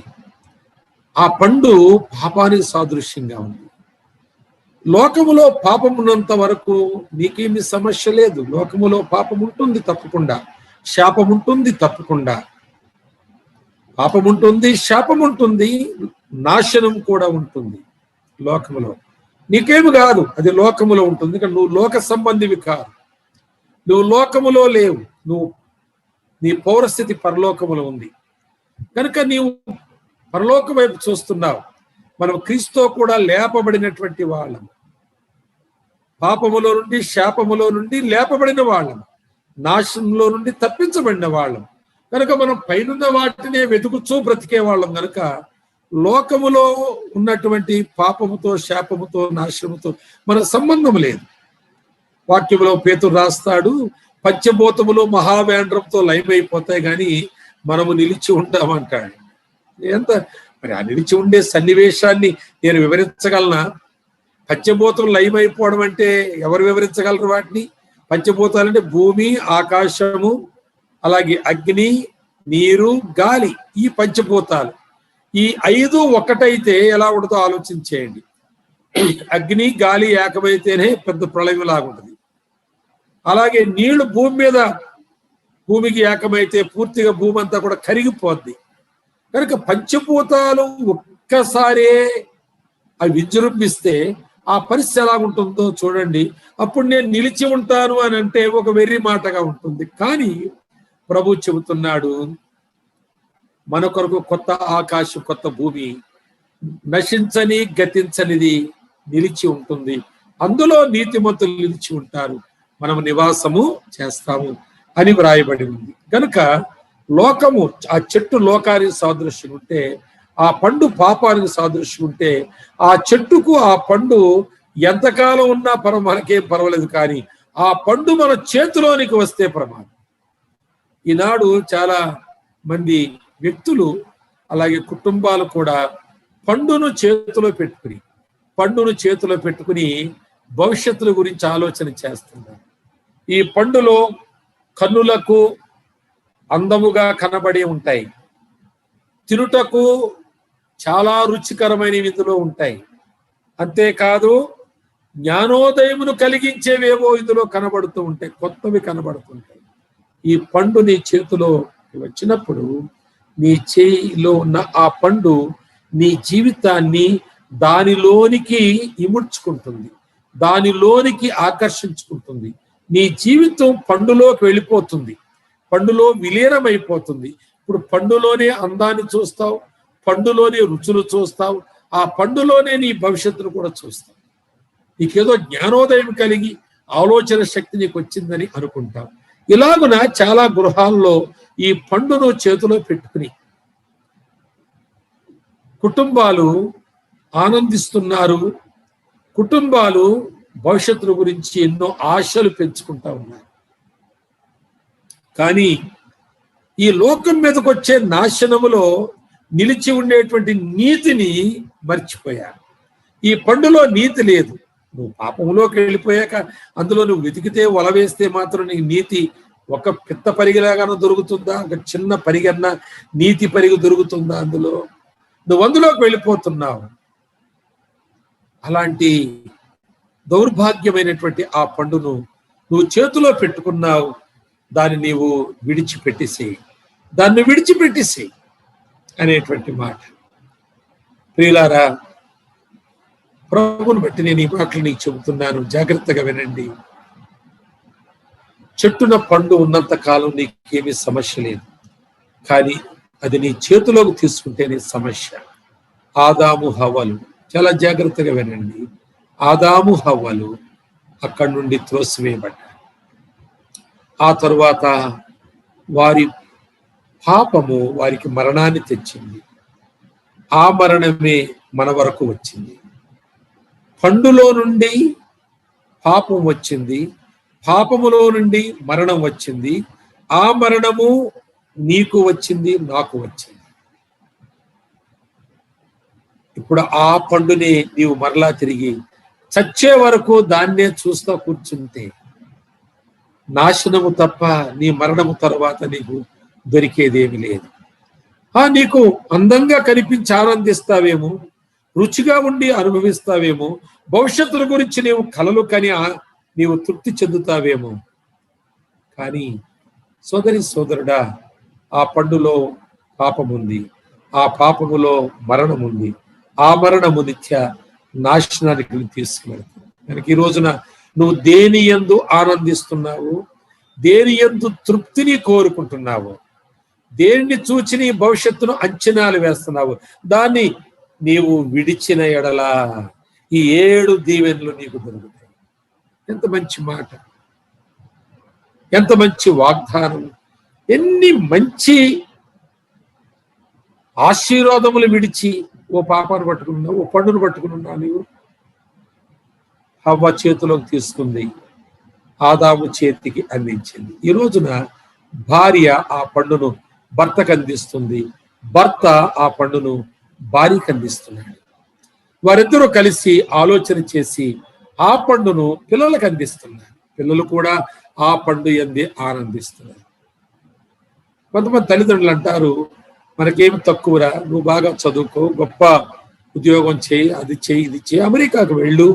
S1: ఆ పండు పాపానికి సాదృశ్యంగా ఉంది. లోకములో పాపం ఉన్నంత వరకు నీకేమి సమస్య లేదు. లోకములో పాపం ఉంటుంది తప్పకుండా, శాపం ఉంటుంది తప్పకుండా. పాపం ఉంటుంది, శాపం ఉంటుంది, నాశనం కూడా ఉంటుంది లోకములో. నీకేమి కాదు, అది లోకములో ఉంటుంది. నువ్వు లోక సంబంధివి కాదు, నువ్వు లోకములో లేవు, నీ పౌరస్థితి పరలోకములో ఉంది. కనుక నీవు పరలోక వైపు చూస్తున్నావు. మనం క్రీస్తుతో కూడా లేపబడినటువంటి వాళ్ళం, పాపములో నుండి శాపములో నుండి లేపబడిన వాళ్ళం, నాశనంలో నుండి తప్పించబడిన వాళ్ళం. కనుక మనం పైనున్న వాటినే వెతుకుచూ బ్రతికే వాళ్ళం. కనుక లోకములో ఉన్నటువంటి పాపముతో, శాపముతో, నాశనముతో మన సంబంధం లేదు. వాక్యములో పేతురు రాస్తాడు, పంచభూతములు మహావేంద్రంతో లయమైపోతాయి కానీ మనము నిలిచి ఉంటామంటాడు. ఎంత మరి ఆ నిలిచి ఉండే సన్నివేశాన్ని నేను వివరించగలనా? పంచభూతం లయమైపోవడం అంటే ఎవరు వివరించగలరు వాటిని? పంచభూతాలంటే భూమి, ఆకాశము, అలాగే అగ్ని, నీరు, గాలి. ఈ పంచభూతాలు, ఈ 5 ఒకటైతే ఎలా ఉంటుందో ఆలోచించేయండి. అగ్ని గాలి ఏకమైతేనే పెద్ద ప్రళయం లాగుంటుంది. అలాగే నీళ్లు భూమికి ఏకమైతే పూర్తిగా భూమి అంతా కూడా కరిగిపోద్ది. కనుక పంచభూతాలు ఒక్కసారే అవి విజృంభిస్తే ఆ పరిస్థితి ఎలా ఉంటుందో చూడండి. అప్పుడు నేను నిలిచి ఉంటాను అని అంటే ఒక వెర్రి మాటగా ఉంటుంది. కానీ ప్రభు చెబుతున్నాడు, మన కొరకు కొత్త ఆకాశం, కొత్త భూమి, నశించని గతించనిది నిలిచి ఉంటుంది. అందులో నీతిమంతులు నిలిచి ఉంటారు, మనం నివాసము చేస్తాము అని వ్రాయబడి ఉంది. కనుక లోకము, ఆ చెట్టు లోకానికి సాదృశ్యం ఉంటే, ఆ పండు పాపానికి సాదృశ్యం ఉంటే, ఆ చెట్టుకు ఆ పండు ఎంతకాలం ఉన్నా మనకేం పర్వాలేదు, కానీ ఆ పండు మన చేతిలోనికి వస్తే ప్రమాదం. ఈనాడు చాలా మంది వ్యక్తులు, అలాగే కుటుంబాలు కూడా పండును చేతిలో పెట్టుకుని భవిష్యత్తుల గురించి ఆలోచన చేస్తున్నారు. ఈ పండులో కన్నులకు అందముగా కనబడి ఉంటాయి, తినుటకు చాలా రుచికరమైనవి ఇందులో ఉంటాయి. అంతేకాదు జ్ఞానోదయమును కలిగించేవేవో ఇందులో కనబడుతూ ఉంటాయి, కొత్తవి కనబడుతుంటాయి. ఈ పండు నీ చేతిలో వచ్చినప్పుడు, నీ చేయిలో ఉన్న ఆ పండు నీ జీవితాన్ని దానిలోనికి ఇముడ్చుకుంటుంది, దానిలోనికి ఆకర్షించుకుంటుంది. నీ జీవితం పండులోకి వెళ్ళిపోతుంది, పండులో విలీనమైపోతుంది. ఇప్పుడు పండులోనే అందాన్ని చూస్తావు, పండులోనే రుచులు చూస్తావు, ఆ పండులోనే నీ భవిష్యత్తును కూడా చూస్తావు. నీకేదో జ్ఞానోదయం కలిగి ఆలోచన శక్తి నీకు వచ్చిందని అనుకుంటావు. ఇలాగున చాలా గృహాల్లో ఈ పండును చేతిలో పెట్టుకుని కుటుంబాలు ఆనందిస్తున్నారు, కుటుంబాలు భవిష్యత్తు గురించి ఎన్నో ఆశలు పెంచుకుంటా ఉన్నారు. కానీ ఈ లోకం మీదకి వచ్చే నాశనములో నిలిచి ఉండేటువంటి నీతిని మర్చిపోయారు. ఈ పండులో నీతి లేదు. నువ్వు పాపంలోకి వెళ్ళిపోయాక అందులో నువ్వు వెతికితే, వల వేస్తే మాత్రం నీకు నీతి ఒక పిత్త పరిగిలాగానో దొరుకుతుందా? ఒక చిన్న పరిగన్న నీతి పరిగి దొరుకుతుందా? నువ్వు అందులోకి వెళ్ళిపోతున్నావు. అలాంటి దౌర్భాగ్యమైనటువంటి ఆ పండును నువ్వు చేతిలో పెట్టుకున్నావు, దాన్ని నీవు విడిచిపెట్టేసేయి అనేటువంటి మాట. ప్రియులారా, ప్రభువును బట్టి నేను ఈ మాటలు నీకు చెబుతున్నాను, జాగ్రత్తగా వినండి. చెట్టున పండు ఉన్నంత కాలం నీకేమీ సమస్య లేదు, కానీ అది నీ చేతిలోకి తీసుకుంటేనే సమస్య. ఆదాము హవ్వలు, చాలా జాగ్రత్తగా వినండి, ఆదాము హవ్వలు అక్కడి నుండి త్రోసివేయబడ్డారు. ఆ తరువాత వారి పాపము వారికి మరణాన్ని తెచ్చింది. ఆ మరణమే మన వరకు వచ్చింది. పండులో నుండి పాపం వచ్చింది, పాపములో నుండి మరణం వచ్చింది. ఆ మరణము నీకు వచ్చింది, నాకు వచ్చింది. ఇప్పుడు ఆ పండుని నీవు మరలా తిరిగి చచ్చే వరకు దాన్నే చూస్తూ కూర్చుంటే నాశనము తప్ప నీ మరణము తర్వాత నీకు దొరికేదేమి లేదు. నీకు అందంగా కనిపించి ఆనందిస్తావేమో, రుచిగా ఉండి అనుభవిస్తావేమో, భవిష్యత్తుల గురించి నీవు కలలు కని నీవు తృప్తి చెందుతావేమో. కానీ సోదరి సోదరుడా, ఆ పండులో పాపం ఉంది, ఆ పాపములో మరణం ఉంది. ఆ మరణము నిత్య నాశనానికి తీసుకువెళ్తుంది. కనుక ఈ రోజున నువ్వు దేని యందు ఆనందిస్తున్నావు, దేని యందు తృప్తిని కోరుకుంటున్నావు, దేనిని చూచి నీ భవిష్యత్తును అంచనాలు వేస్తున్నావు, దాన్ని నీవు విడిచిన ఎడలా ఈ 7 దీవెనలు నీకు దొరుకుతాయి. ఎంత మంచి మాట, ఎంత మంచి వాగ్దానం, ఎన్ని మంచి ఆశీర్వాదములు విడిచి ఓ పాపాన్ని పట్టుకున్నావు, ఓ పండును పట్టుకున్నావు. నీవు హవ్వ చేతిలోకి తీసుకుంది, ఆదాము చేతికి అందించింది. ఈ రోజున భార్య ఆ పండును భర్తకు అందిస్తుంది, భర్త ఆ పండును భార్యకు అందిస్తున్నాడు. వారిద్దరూ కలిసి ఆలోచన చేసి ఆ పండును పిల్లలకు అందిస్తున్నారు. పిల్లలు కూడా ఆ పండు యందే ఆనందిస్తున్నారు. కొంతమంది తల్లిదండ్రులు అంటారు, మనకేమి తక్కువరా, నువ్వు బాగా చదువుకో, గొప్ప ఉద్యోగం చేయి, అది చేయి, ఇది చేయి, అమెరికాకు వెళ్ళు.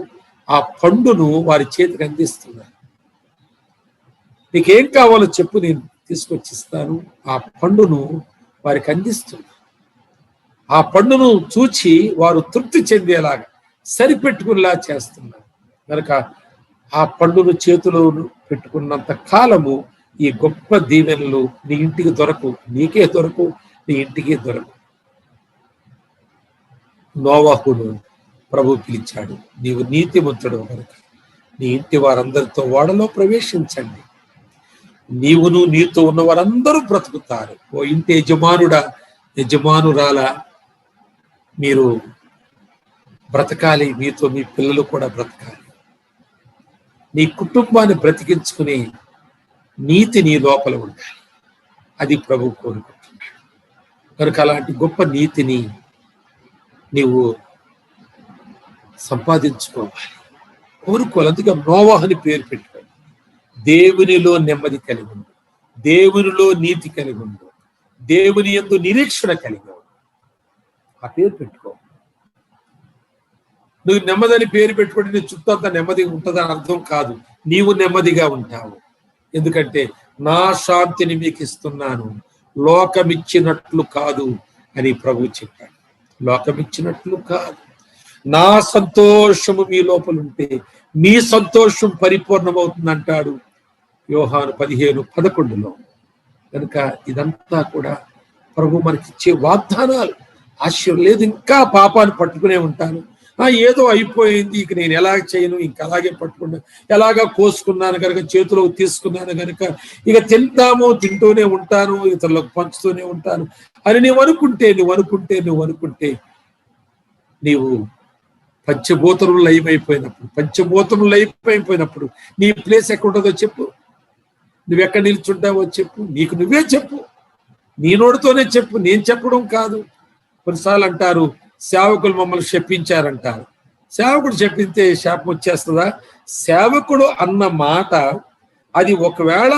S1: ఆ పండును వారి చేతికి అందిస్తున్నారు. నీకేం కావాలో చెప్పు, నేను తీసుకొచ్చిస్తాను. ఆ పండును వారికి అందిస్తున్నారు. ఆ పండును చూచి వారు తృప్తి చెందేలాగా, సరిపెట్టుకునేలా చేస్తున్నాను. కనుక ఆ పండును చేతిలో పెట్టుకున్నంత కాలము ఈ గొప్ప దీవెనలు నీ ఇంటికి దొరకు, నీకే దొరకు, నీ ఇంటికి దొరకు. నోవాహును ప్రభు పిలిచాడు, నీవు నీతిమంతుడు కనుక నీ ఇంటి వారందరితో ఓడలో ప్రవేశించండి, నీవును నీతో ఉన్న వారందరూ బ్రతుకుతారు. ఓ ఇంటి యజమానుడా, యజమానురాలా, మీరు బ్రతకాలి, మీతో మీ పిల్లలు కూడా బ్రతకాలి. నీ కుటుంబాన్ని బ్రతికించుకునే నీతి నీ లోపల ఉండాలి. అది ప్రభు కోరుకుంటున్నాడు. కనుక అలాంటి గొప్ప నీతిని నీవు సంపాదించుకోవాలి, కోరుకోవాలి. అందుకే నోవాహుని పేరు పెట్టుకోవాలి. దేవునిలో నెమ్మది కలిగి ఉండు, దేవునిలో నీతి కలిగి ఉండు, దేవుని యందు నిరీక్షణ కలిగి ఉండు. ఆ పేరు పెట్టుకో. నువ్వు నెమ్మదని పేరు పెట్టుకుంటే నీ చుట్టూ అంతా నెమ్మదిగా ఉంటుందని అర్థం కాదు. నీవు నెమ్మదిగా ఉంటావు. ఎందుకంటే నా శాంతిని మీకు ఇస్తున్నాను, లోకమిచ్చినట్లు కాదు అని ప్రభు చెప్పాడు. లోకమిచ్చినట్లు కాదు, నా సంతోషము మీ లోపల ఉంటే మీ సంతోషం పరిపూర్ణమవుతుంది అంటాడు యోహాను 15:11. కనుక ఇదంతా కూడా ప్రభు మనకిచ్చే వాగ్దానాలు. ఆశ్చర్యం లేదు, ఇంకా పాపాన్ని పట్టుకునే ఉంటాను, ఏదో అయిపోయింది, ఇక నేను ఎలా చేయను, ఇంకా అలాగే పట్టుకున్నాను, ఎలాగా కోసుకున్నాను కనుక, చేతిలో తీసుకున్నాను కనుక ఇక తింటూనే ఉంటాను, ఇతరులకు పంచుతూనే ఉంటాను అని నువ్వు అనుకుంటే నీవు పంచభూతములు లయమైపోయినప్పుడు నీ ప్లేస్ ఎక్కడుంటుందో చెప్పు, నువ్వెక్కడ నిల్చుంటావో చెప్పు, నీకు నువ్వే చెప్పు, నీ నోటితోనే చెప్పు, నేను చెప్పడం కాదు. కొన్నిసార్లు అంటారు సేవకులు మమ్మల్ని శపించారంటారు. సేవకుడు చెప్పింతే శాపం వచ్చేస్తుందా? సేవకుడు అన్న మాట అది ఒకవేళ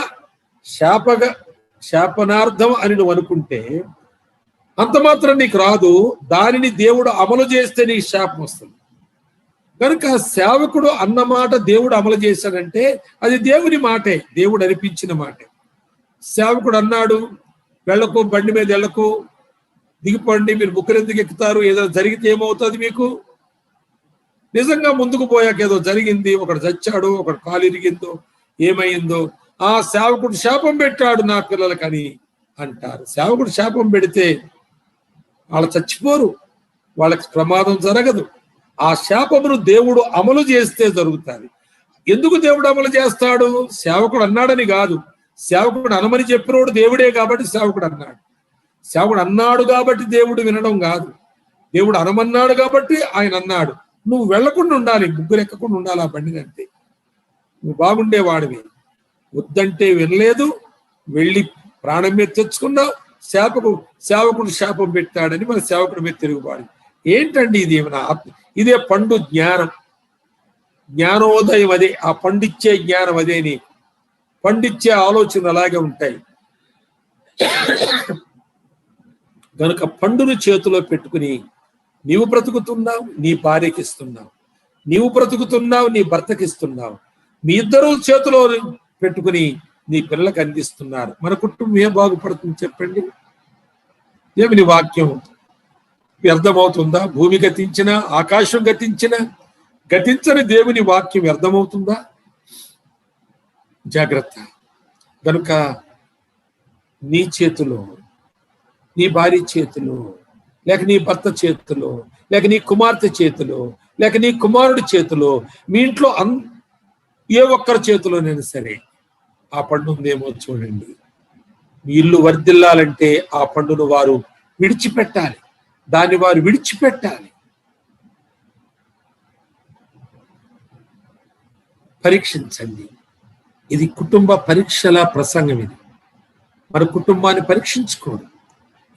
S1: శాపనార్థం అని నువ్వు అనుకుంటే అంత మాత్రం నీకు రాదు, దానిని దేవుడు అమలు చేస్తే నీకు శాపం వస్తుంది. కనుక సేవకుడు అన్న మాట దేవుడు అమలు చేశాడంటే అది దేవుని మాటే, దేవుడు అనిపించిన మాటే. సేవకుడు అన్నాడు, వెళ్ళకు, బండి మీద వెళ్ళకు, దిగిపోండి, మీరు ముగ్గురు ఎందుకు ఎక్కుతారు, ఏదైనా జరిగితే ఏమవుతుంది మీకు? నిజంగా ముందుకు పోయాక ఏదో జరిగింది, ఒకడు చచ్చాడు, ఒకడు కాలు ఇరిగిందో, ఏమైందో, ఆ సేవకుడు శాపం పెట్టాడు నా పిల్లలకని అంటారు. సేవకుడు శాపం పెడితే వాళ్ళు చచ్చిపోరు, వాళ్ళకి ప్రమాదం జరగదు. ఆ శాపమును దేవుడు అమలు చేస్తే జరుగుతుంది. ఎందుకు దేవుడు అమలు చేస్తాడు? సేవకుడు అన్నాడని కాదు, సేవకుడు అనమని చెప్పినోడు దేవుడే కాబట్టి సేవకుడు అన్నాడు. సేవకుడు అన్నాడు కాబట్టి దేవుడు వినడం కాదు, దేవుడు అనమన్నాడు కాబట్టి ఆయన అన్నాడు. నువ్వు వెళ్లకుండా ఉండాలి, ముగ్గురు ఎక్కకుండా ఉండాలి ఆ బండిని, అంతే. నువ్వు బాగుండేవాడివి, వద్దంటే వినలేదు, వెళ్ళి ప్రాణం మీద తెచ్చుకున్నావు. సేవకుడు శాపం పెట్టాడని మన సేవకుడి మీద తిరుగుబాడు. ఏంటండి ఇది? ఏమైనా ఇదే పండు జ్ఞానం, జ్ఞానోదయం అదే, ఆ పండిచ్చే జ్ఞానం అదే, నీ పండిచ్చే ఆలోచనలు అలాగే ఉంటాయి. గనుక పండును చేతిలో పెట్టుకుని నీవు బ్రతుకుతున్నావు, నీ భార్యకి ఇస్తున్నావు, నీవు బ్రతుకుతున్నావు, నీ భర్తకి ఇస్తున్నావు, మీ ఇద్దరు చేతిలో పెట్టుకుని నీ పిల్లలకు అందిస్తున్నారు. మన కుటుంబం ఏం బాగుపడుతుంది చెప్పండి? దేవుని వాక్యం వ్యర్థమవుతుందా? భూమి గతించినా, ఆకాశం గతించినా గతించని దేవుని వాక్యం వ్యర్థమవుతుందా? జాగ్రత్త. కనుక నీ చేతిలో, నీ భార్య చేతిలో, లేక నీ భర్త చేతిలో, లేక నీ కుమార్తె చేతిలో, లేక నీ కుమారుడి చేతిలో, మీ ఇంట్లో ఏ ఒక్కరి చేతిలోనైనా సరే ఆ పండు ఉందేమో చూడండి. మీ ఇల్లు వర్ధిల్లాలంటే ఆ పండును వారు విడిచిపెట్టాలి, దాన్ని వారు విడిచిపెట్టాలి. పరీక్షించండి. ఇది కుటుంబ పరీక్షల ప్రసంగం. ఇది మన కుటుంబాన్ని పరీక్షించుకోండి.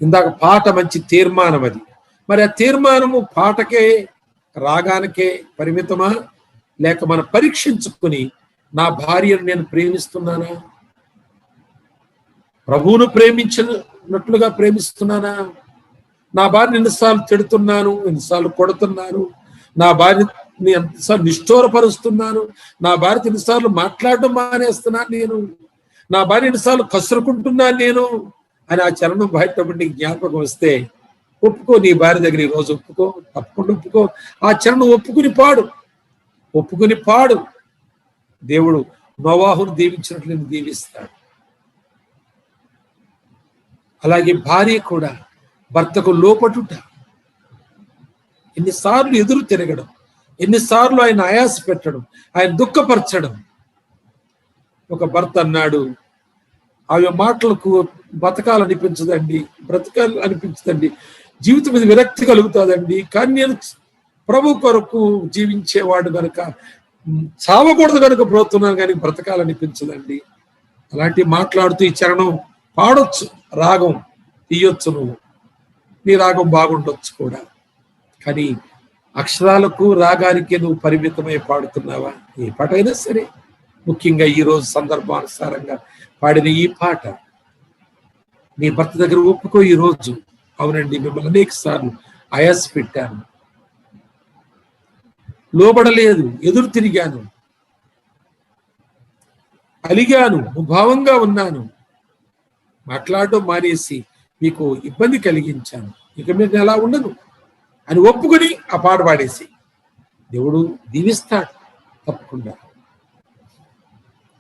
S1: ఇందాక పాట మంచి తీర్మానం, అది మరి ఆ తీర్మానము పాటకే రాగానికే పరిమితమా, లేక మనం పరీక్షించుకుని నా భార్యను నేను ప్రేమిస్తున్నానా, ప్రభువును ప్రేమించినట్లుగా ప్రేమిస్తున్నానా, నా భార్యను ఎన్నిసార్లు తిడుతున్నాను, ఎన్నిసార్లు కొడుతున్నాను, నా భార్యని ఎంతసార్లు నిష్ఠూరపరుస్తున్నాను, నా భార్యతో ఎన్నిసార్లు మాట్లాడడం మానేస్తున్నాను నేను, నా భార్య ఎన్నిసార్లు కసురుకుంటున్నాను నేను అని ఆ చరణం బయటపడి జ్ఞాపకం వస్తే ఒప్పుకో, నీ భార్య దగ్గర ఈ రోజు ఒప్పుకో, తప్పకుండా ఒప్పుకో. ఆ చరణం ఒప్పుకుని పాడు. దేవుడు నోవాహును దీవించినట్లు నేను దీవిస్తాడు. అలాగే భార్య కూడా భర్తకు లోపటుట, ఎన్నిసార్లు ఎదురు తిరగడం, ఎన్నిసార్లు ఆయన ఆయాస పెట్టడం, ఆయన దుఃఖపరచడం. ఒక భర్త అన్నాడు, ఆమె మాటలకు బ్రతకాలనిపించదండి, జీవితం మీద విరక్తి కలుగుతుందండి, కానీ నేను ప్రభు కొరకు జీవించేవాడు కనుక, చావకూడదు కనుక బ్రతున్నాను, కానీ బ్రతకాలనిపించదండి. అలాంటి మాట్లాడుతూ ఈ చరణం పాడొచ్చు, రాగం తీయొచ్చు, నీ రాగం బాగుండొచ్చు కూడా, కానీ అక్షరాలకు రాగానికి నువ్వు పరిమితమై పాడుతున్నావా? ఏ పాట అయినా సరే, ముఖ్యంగా ఈ రోజు సందర్భానుసారంగా పాడిన ఈ పాట నీ భర్త దగ్గర ఒప్పుకో. ఈ రోజు, అవునండి, మిమ్మల్ని అనేక సార్లు ఆయాస పెట్టాను, లోబడలేదు, ఎదురు తిరిగాను, అలిగాను, ముభావంగా ఉన్నాను, మాట్లాడటం మానేసి మీకు ఇబ్బంది కలిగించాను, ఇక మీద ఎలా ఉండను అని ఒప్పుకొని ఆ పాట పాడేసి దేవుడు దీవిస్తాడు తప్పకుండా.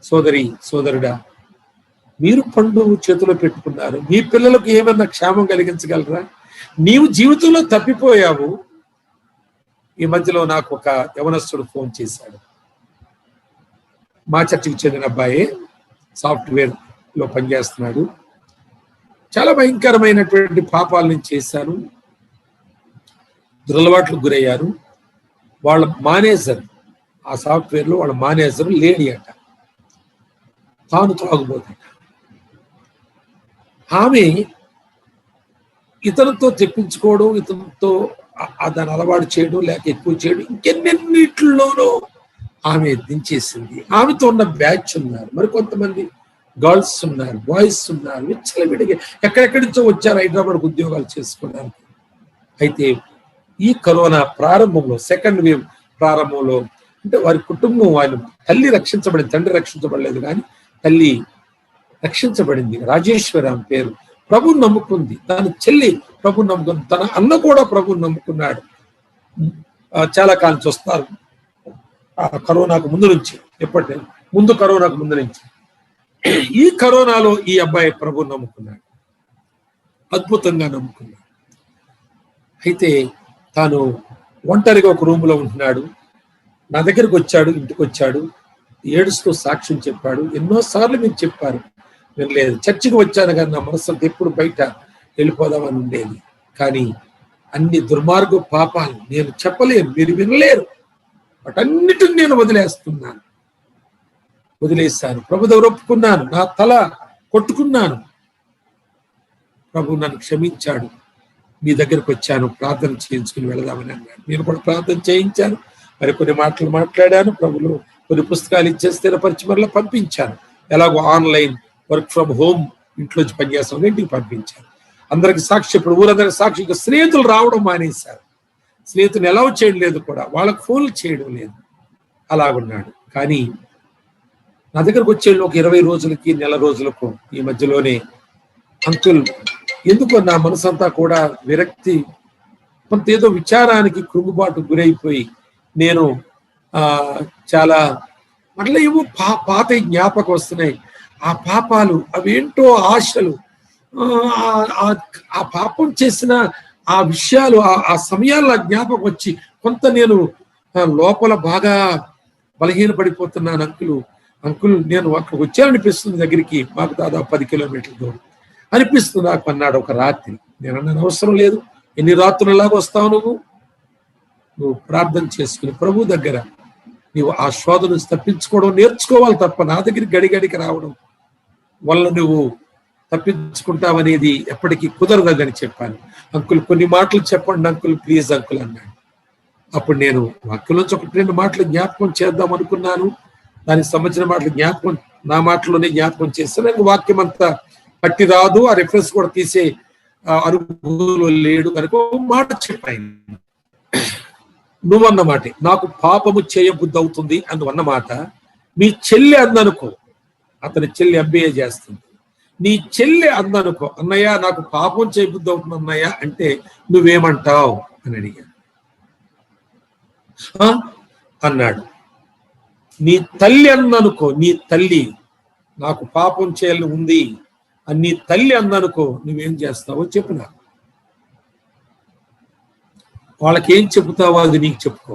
S1: సోదరుడా, మీరు పండు చేతిలో పెట్టుకున్నారు, మీ పిల్లలకు ఏమన్నా క్షేమం కలిగించగలరా? నీవు జీవితంలో తప్పిపోయావు. ఈ మధ్యలో నాకు ఒక యవనస్తుడు ఫోన్ చేశాడు. మా చర్చికి చెందిన అబ్బాయి, సాఫ్ట్వేర్ లో పనిచేస్తున్నాడు. చాలా భయంకరమైనటువంటి పాపాలు నేను చేశాను, దురలవాట్లకు గురయ్యారు. వాళ్ళ మేనేజర్, ఆ సాఫ్ట్వేర్ లో వాళ్ళ మేనేజర్ లేడీ అట, తాను తాగుబోతట. ఆమె ఇతరులతో తెప్పించుకోవడం, ఇతరులతో దాన్ని అలవాటు చేయడం, లేక ఎక్కువ చేయడం, ఇంకెన్నిటిలోనూ ఆమె దించేసింది. ఆమెతో ఉన్న బ్యాచ్ ఉన్నారు, మరి కొంతమంది గర్ల్స్ ఉన్నారు, బాయ్స్ ఉన్నారు, విచ్చలవిడిగా ఎక్కడెక్కడి నుంచో వచ్చారు హైదరాబాద్కు ఉద్యోగాలు చేసుకోవడానికి. అయితే ఈ కరోనా ప్రారంభంలో, సెకండ్ వేవ్ ప్రారంభంలో, అంటే వారి కుటుంబం, ఆయన తల్లి రక్షించబడింది, తండ్రి రక్షించబడలేదు, కానీ తల్లి రక్షించబడింది. రాజేశ్వరి ఆమె పేరు. ప్రభుని నమ్ముకుంది. తన చెల్లి ప్రభుని నమ్ముకుంది. తన అన్న కూడా ప్రభుని నమ్ముకున్నాడు. చాలా కాలం చూస్తారు, కరోనాకు ముందు నుంచి, కరోనాకు ముందు నుంచి. ఈ కరోనాలో ఈ అబ్బాయి ప్రభుని నమ్ముకున్నాడు, అద్భుతంగా నమ్ముకున్నాడు. అయితే తాను ఒంటరిగా ఒక రూమ్ లో ఉంటున్నాడు. నా దగ్గరికి వచ్చాడు, ఇంటికి వచ్చాడు, ఏడుస్తూ సాక్ష్యం చెప్పాడు. ఎన్నోసార్లు మీరు చెప్పారు, వినలేదు. చర్చికి వచ్చాను కానీ నా మనసుకు ఎప్పుడు బయట వెళ్ళిపోదామని ఉండేది, కానీ అన్ని దుర్మార్గ పాపాలు నేను చెప్పలేను, మీరు వినలేరు, వాటన్నిటిని నేను వదిలేశాను. ప్రభు దగ్గర ఒప్పుకున్నాను, నా తల కొట్టుకున్నాను. ప్రభు నన్ను క్షమించాడు, మీ దగ్గరకు వచ్చాను, ప్రార్థన చేయించుకుని వెళదామని అన్నాడు. నేను కూడా ప్రార్థన చేయించాను, మరి కొన్ని మాటలు మాట్లాడాను. ప్రభులు కొన్ని పుస్తకాలు ఇచ్చేసి స్థిరపరిచి మరలా పంపించాను. ఎలాగో ఆన్లైన్ వర్క్ ఫ్రమ్ హోమ్, ఇంట్లోంచి పనిచేస్తాం, ఇంటికి పంపించాను. అందరికి సాక్షి, ఇప్పుడు ఊరందరికి సాక్షి. ఇక స్నేహితులు రావడం మానేశారు, స్నేహితులు ఎలా చేయడం లేదు కూడా, వాళ్ళకు ఫోన్లు చేయడం లేదు, అలాగున్నాడు. కానీ నా దగ్గరకు వచ్చే ఒక 20 రోజులకి, నెల రోజులకు ఈ మధ్యలోనే, అంకుల్, ఎందుకో నా మనసంతా కూడా విరక్తి, కొంత ఏదో విచారానికి కృంగుబాటు గురైపోయి నేను చాలా అట్లా ఏవో పాత జ్ఞాపకం వస్తున్నాయి. ఆ పాపాలు, అవేంటో ఆశలు, ఆ పాపం చేసిన ఆ విషయాలు, ఆ సమయాల్లో ఆ జ్ఞాపకం వచ్చి కొంత నేను లోపల బాగా బలహీనపడిపోతున్నాను. అంకుల్ నేను అక్కడికి వచ్చాననిపిస్తుంది, దగ్గరికి, మాకు దాదాపు 10 కిలోమీటర్ల దూరం అనిపిస్తుంది నాకు అన్నాడు ఒక రాత్రి. నేను అన్నాను, అవసరం లేదు, ఎన్ని రాత్రులలాగా వస్తావు నువ్వు ప్రార్థన చేసుకుని ప్రభు దగ్గర నీవు ఆ శోధన తప్పించుకోవడం నేర్చుకోవాలి తప్ప నా దగ్గరికి గడిగడికి రావడం వల్ల నువ్వు తప్పించుకుంటావనేది ఎప్పటికీ కుదరదని చెప్పాను. అంకుల్, కొన్ని మాటలు చెప్పండి అంకుల్, ప్లీజ్ అంకుల్ అన్నాడు. అప్పుడు నేను అంకుల్ నుంచి 1-2 మాటలు జ్ఞాపకం చేద్దాం అనుకున్నాను. దానికి సంబంధించిన మాటలు నా మాటలోనే జ్ఞాపకం చేస్తాను. నాకు వాక్యం అంతా పట్టి రాదు, ఆ రెఫరెన్స్ కూడా తీసే అనుభవంలో లేడు కనుక మాట చెప్పాను. నువ్వన్న మాట, నాకు పాపము చేయబుద్ధి అవుతుంది అని అన్నమాట మీ చెల్లి అందనుకో. అతని చెల్లి MBA చేస్తుంది, నీ చెల్లి అందనుకో, అన్నయ్య నాకు పాపం చేయబుద్ధి అవుతుంది అన్నయ్య అంటే నువ్వేమంటావు అని అడిగాను. అన్నాడు. నీ తల్లి అందనుకో, నీ తల్లి నాకు పాపం చేయాలని ఉంది అని నీ తల్లి అందనుకో, నువ్వేం చేస్తావో చెప్పు నాకు. వాళ్ళకి ఏం చెబుతావో అది నీకు చెప్పుకో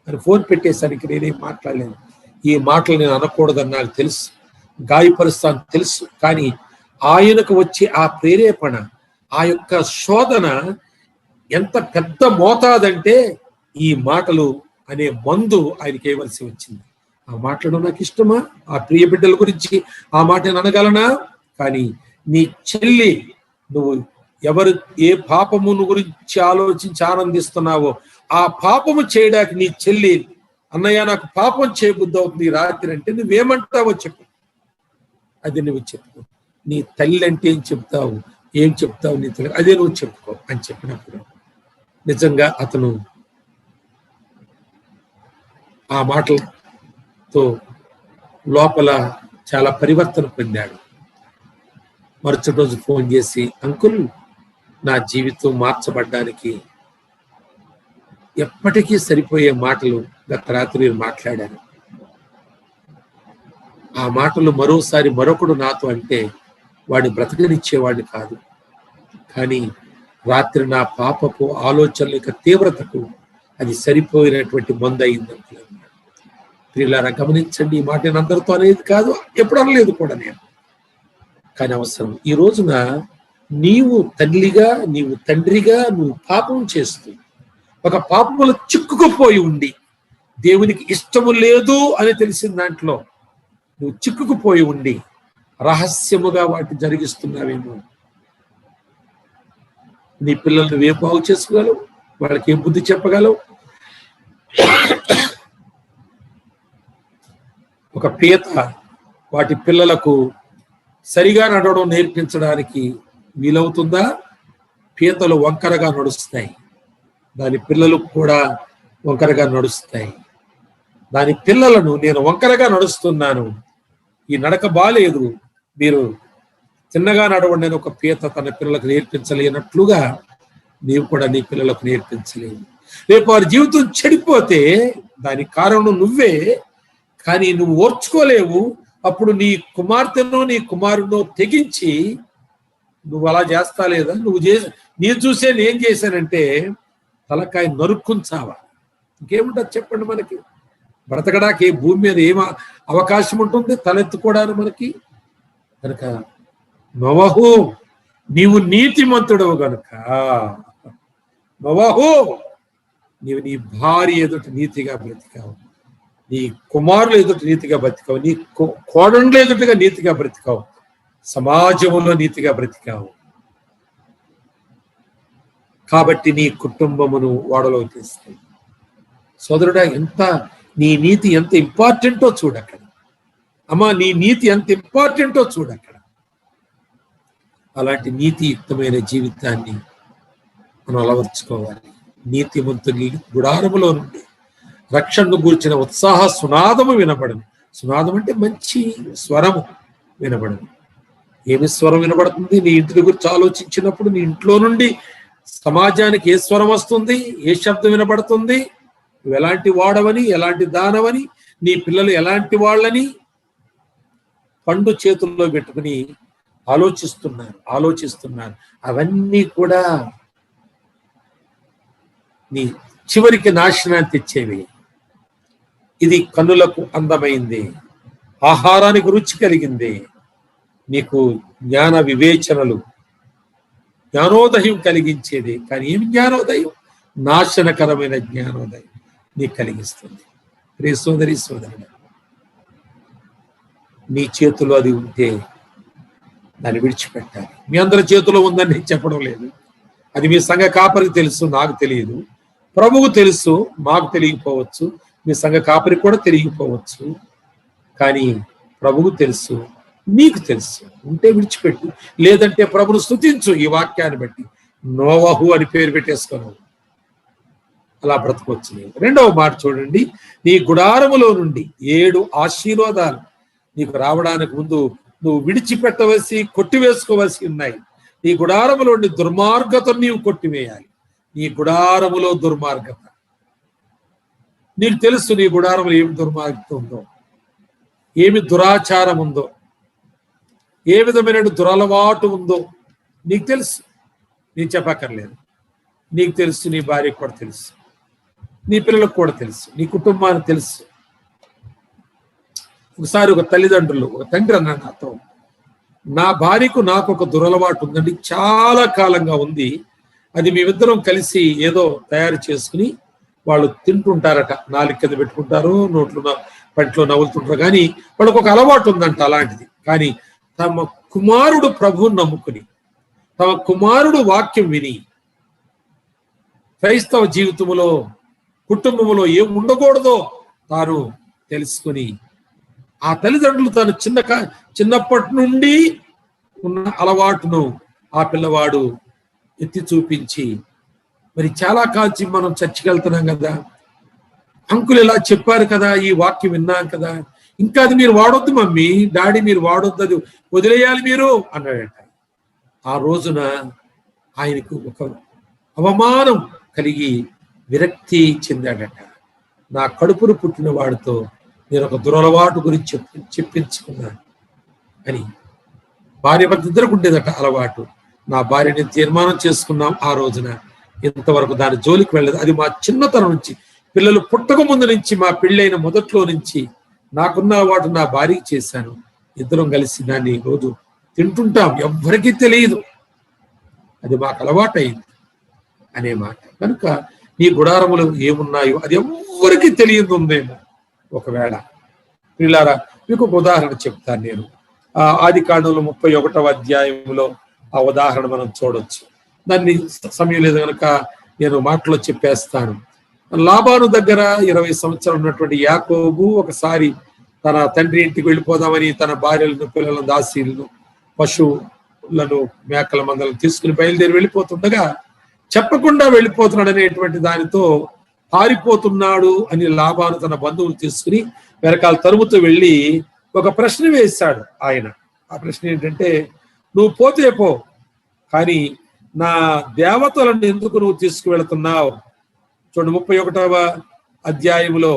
S1: అని ఫోన్ పెట్టేసరికి నేనేం మాట్లాడలేను. ఈ మాటలు నేను అనకూడదని నాకు తెలుసు, గాయపరుస్తాను తెలుసు. కానీ ఆయనకు వచ్చే ఆ ప్రేరేపణ, ఆ యొక్క శోధన ఎంత పెద్ద మోతాదంటే ఈ మాటలు అనే మందు ఆయనకి వేయవలసి వచ్చింది. ఆ మాటలు నాకు ఇష్టమా? ఆ ప్రియ బిడ్డల గురించి ఆ మాట నేను అనగలనా? కానీ నీ చెల్లి, నువ్వు ఎవరు ఏ పాపమును గురించి ఆలోచించి ఆనందిస్తున్నావో ఆ పాపము చేయడానికి నీ చెల్లి, అన్నయ్య నాకు పాపం చేయబుద్ధి అవుతుంది రాత్రి అంటే నువ్వేమంటావో చెప్పు, అది నువ్వు చెప్పుకో. నీ తల్లి అంటే ఏం చెప్తావు, ఏం చెప్తావు నీ తల్లి, అదే నువ్వు చెప్పుకో అని చెప్పినప్పుడు నిజంగా అతను ఆ మాటలతో లోపల చాలా పరివర్తన పొందాడు. మరుసటి రోజు ఫోన్ చేసి, అంకుల్ నా జీవితం మార్చబడ్డానికి ఎప్పటికీ సరిపోయే మాటలు గత రాత్రి మాట్లాడాను. ఆ మాటలు మరోసారి మరొకడు నాతో అంటే వాడిని బ్రతకనిచ్చేవాడిని కాదు. కానీ రాత్రి నా పాపపు ఆలోచనల యొక్క తీవ్రతకు అది సరిపోయినటువంటి మందు అయింది. ప్రియులారా గమనించండి, ఈ మాట నేను అందరితో అనేది కాదు, ఎప్పుడు అనలేదు కూడా నేను. కానీ అవసరం. ఈ రోజున నీవు తల్లిగా, నీవు తండ్రిగా నువ్వు పాపం చేస్తూ ఒక పాపములో చిక్కుకుపోయి ఉండి దేవునికి ఇష్టము లేదు అని తెలిసిన దాంట్లో నువ్వు చిక్కుకుపోయి ఉండి రహస్యముగా వాటిని జరిగిస్తున్నావేమో. నీ పిల్లలు నువ్వేం బాగు చేసుకోగలవు? వాళ్ళకి ఏం బుద్ధి చెప్పగలవు? ఒక పీత వాటి పిల్లలకు సరిగా నడవడం నేర్పించడానికి వీలవుతుందా? పీతలు వంకరగా నడుస్తాయి, దాని పిల్లలు కూడా వంకరగా నడుస్తాయి. దాని పిల్లలను నేను వంకరగా నడుస్తున్నాను, ఈ నడక బాలేదు, మీరు చిన్నగా నడవండి అని ఒక పీత తన పిల్లలకు నేర్పించలేనట్లుగా నీవు కూడా నీ పిల్లలకు నేర్పించలేవు. రేపు వారి జీవితం చెడిపోతే దానికి కారణం నువ్వే, కానీ నువ్వు ఓర్చుకోలేవు. అప్పుడు నీ కుమార్తెనో నీ కుమారునో తెగించి నువ్వు అలా చేస్తా లేదా, నువ్వు నేను చూసే నేను చేశానంటే తలకాయ నరుక్కుంచావా? ఇంకేముంటుంది చెప్పండి? మనకి బ్రతకడానికి భూమి మీద ఏం అవకాశం ఉంటుంది తలెత్తుకోవడానికి మనకి? కనుక నోవహు, నీవు నీతిమంతుడవు గనుక, నోవహు నీవు నీ భార్య ఎదుట నీతిగా బ్రతికావు, నీ కుమారులు ఎదుట నీతిగా బ్రతికావు, నీ కోడళ్ళు ఎదుటగా నీతిగా బ్రతికావు, సమాజంలో నీతిగా బ్రతికావు. కాబట్టి నీ కుటుంబమును ఓడలో తీస్తాయి. సోదరుడా, నీ నీతి ఎంత ఇంపార్టెంటో చూడక్కడ. అమ్మా, నీ నీతి ఎంత ఇంపార్టెంటో చూడక్కడ. అలాంటి నీతియుక్తమైన జీవితాన్ని మనం అలవర్చుకోవాలి. నీతిమంతుని గుడారములో నుండి రక్షణను గూర్చిన ఉత్సాహ సునాదము వినబడను. సునాదం అంటే మంచి స్వరము వినబడను. ఏమి స్వరం వినబడుతుంది? నీ ఇంటిని గురించి ఆలోచించినప్పుడు నీ ఇంట్లో నుండి సమాజానికి ఏ స్వరం వస్తుంది, ఏ శబ్దం వినబడుతుంది? నువ్వు ఎలాంటి వాడవని, ఎలాంటి దానవని, నీ పిల్లలు ఎలాంటి పండు చేతుల్లో పెట్టుకుని ఆలోచిస్తున్నారు. అవన్నీ కూడా నీ చివరికి నాశనాన్ని తెచ్చేవి. ఇది కన్నులకు అందమైంది, ఆహారానికి రుచి కలిగింది, నీకు జ్ఞాన వివేచనలు, జ్ఞానోదయం కలిగించేది. కానీ ఏమి జ్ఞానోదయం? నాశనకరమైన జ్ఞానోదయం నీకు కలిగిస్తుంది. ప్రియ సోదరి సోదరుడు, నీ చేతిలో అది ఉంటే దాన్ని విడిచిపెట్టాలి. మీ అందరి చేతిలో ఉందని నేను చెప్పడం లేదు. అది మీ సంఘ కాపరికి తెలుసు, నాకు తెలియదు. ప్రభువు తెలుసు, మాకు తెలియకపోవచ్చు, మీ సంఘ కాపరికి కూడా తెలియకపోవచ్చు. కానీ ప్రభువు తెలుసు, నీకు తెలుసు. ఉంటే విడిచిపెట్టు, లేదంటే ప్రభును స్తుతించు. ఈ వాక్యాన్ని బట్టి నోవహు అని పేరు పెట్టేసుకోను, అలా బ్రతకొచ్చు. నేను రెండవ మాట చూడండి, నీ గుడారములో నుండి 7 ఆశీర్వాదాలు నీకు రావడానికి ముందు నువ్వు విడిచిపెట్టవలసి కొట్టివేసుకోవలసి ఉన్నాయి. నీ గుడారములోని దుర్మార్గతను నీవు కొట్టివేయాలి. నీ గుడారములో దుర్మార్గత, నీకు తెలుసు నీ గుడారములో ఏమి దుర్మార్గత ఉందో, ఏమి దురాచారం ఉందో, ఏ విధమైన దురలవాటు ఉందో నీకు తెలుసు. నేను చెప్పక్కర్లేదు. నీకు తెలుసు, నీ భార్యకు కూడా తెలుసు, నీ పిల్లలకు కూడా తెలుసు, నీ కుటుంబానికి తెలుసు. ఒకసారి ఒక తల్లిదండ్రులు, ఒక తండ్రి అన్నాడు నాతో, నా భార్యకు నాకు ఒక దురలవాటు ఉందండి, చాలా కాలంగా ఉంది. అది మేమిద్దరం కలిసి ఏదో తయారు చేసుకుని వాళ్ళు తింటుంటారట, నాలుగు కింద పెట్టుకుంటారు, నోట్లో పంటలో నవ్వులుతుంటారు. కానీ వాళ్ళకు ఒక అలవాటు ఉందంట అలాంటిది. కానీ తమ కుమారుడు ప్రభువుని నమ్ముకుని, తమ కుమారుడు వాక్యం విని, క్రైస్తవ జీవితంలో కుటుంబంలో ఏం ఉండకూడదో తాను తెలుసుకుని, ఆ తల్లిదండ్రులు తాను చిన్నప్పటి నుండి ఉన్న అలవాటును ఆ పిల్లవాడు ఎత్తి చూపించి, మరి చాలా కాల్చి మనం చర్చికి వెళ్తున్నాం కదా, అంకులు ఇలా చెప్పారు కదా, ఈ వాక్యం విన్నాం కదా, ఇంకా అది మీరు వాడొద్దు మమ్మీ, డాడీ మీరు వాడొద్దు, అది వదిలేయాలి మీరు అన్నాడట. ఆ రోజున ఆయనకు ఒక అవమానం కలిగి విరక్తి చెందాడట. నా కడుపును పుట్టిన వాడితో నేను ఒక దురలవాటు గురించి చెప్పించుకున్నాను అని. భార్య భర్త ఇద్దరికి ఉండేదట అలవాటు. నా భార్యని తీర్మానం చేసుకున్నాం ఆ రోజున, ఇంతవరకు దాని జోలికి వెళ్ళదు. అది మా చిన్నతనం నుంచి, పిల్లలు పుట్టక ముందు నుంచి, మా పెళ్ళైన మొదట్లో నుంచి నాకున్న అలవాటు నా భార్యకి చేశాను. ఇద్దరం కలిసి దాన్ని రోజు తింటుంటాం, ఎవ్వరికీ తెలియదు, అది మాకు అలవాటు అయింది అనే మాట. కనుక నీ గుడారములు ఏమున్నాయో అది ఎవ్వరికీ తెలియదు ఉందేమో. ఒకవేళ పిల్లారా, మీకు ఒక ఉదాహరణ చెప్తాను నేను. ఆదికాండంలో 31వ అధ్యాయంలో ఆ ఉదాహరణ మనం చూడొచ్చు. దాన్ని సమయం లేదు కనుక నేను మాటలో చెప్పేస్తాను. లాబాను దగ్గర 20 సంవత్సరాలు ఉన్నటువంటి యాకోబు ఒకసారి తన తండ్రి ఇంటికి వెళ్ళిపోదామని తన భార్యలను, పిల్లలను, దాసీలను, పశువులను, మేకల మందలను తీసుకుని బయలుదేరి వెళ్ళిపోతుండగా, చెప్పకుండా వెళ్ళిపోతున్నాడు అనేటువంటి దానితో పారిపోతున్నాడు అని లాబాను తన బంధువులు తీసుకుని వెనకాల తరుముతూ వెళ్ళి ఒక ప్రశ్న వేశాడు ఆయన. ఆ ప్రశ్న ఏంటంటే, నువ్వు పోతే పో, కానీ నా దేవతలను ఎందుకు నువ్వు తీసుకువెళుతున్నావు? చూడండి 31వ అధ్యాయంలో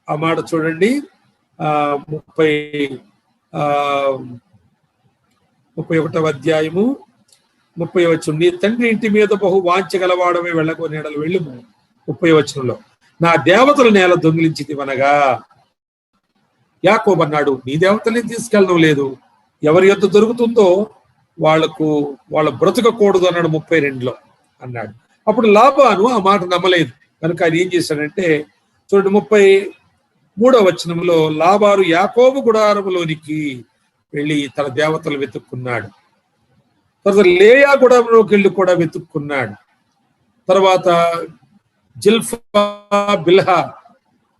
S1: ఆ మాట చూడండి. 31వ అధ్యాయము 30వ వచనం, నీ తండ్రి ఇంటి మీద బహు వాంచగలవాడమే వెళ్ళకో నీడలు వెళ్ళుము. 30వ వచనంలో, నా దేవతల నేల దొంగిలించితివనగా. యాకోబు అన్నాడు, నీ దేవతల్ని తీసుకెళ్ళడం లేదు, ఎవరి యొద్ద దొరుకుతుందో వాళ్ళ బ్రతకకూడదు అన్నాడు 32లో అన్నాడు. అప్పుడు లాబాను ఆ మాట నమ్మలేదు కనుక ఆయన ఏం చేశాడంటే, చూడండి 33వ వచనంలో, లాబాను యాకోబు గుడారములోనికి వెళ్ళి తన దేవతలు వెతుక్కున్నాడు. తర్వాత లేయా గుడారంలోకి వెళ్ళి కూడా వెతుక్కున్నాడు. తర్వాత జిల్ఫా, బిల్హా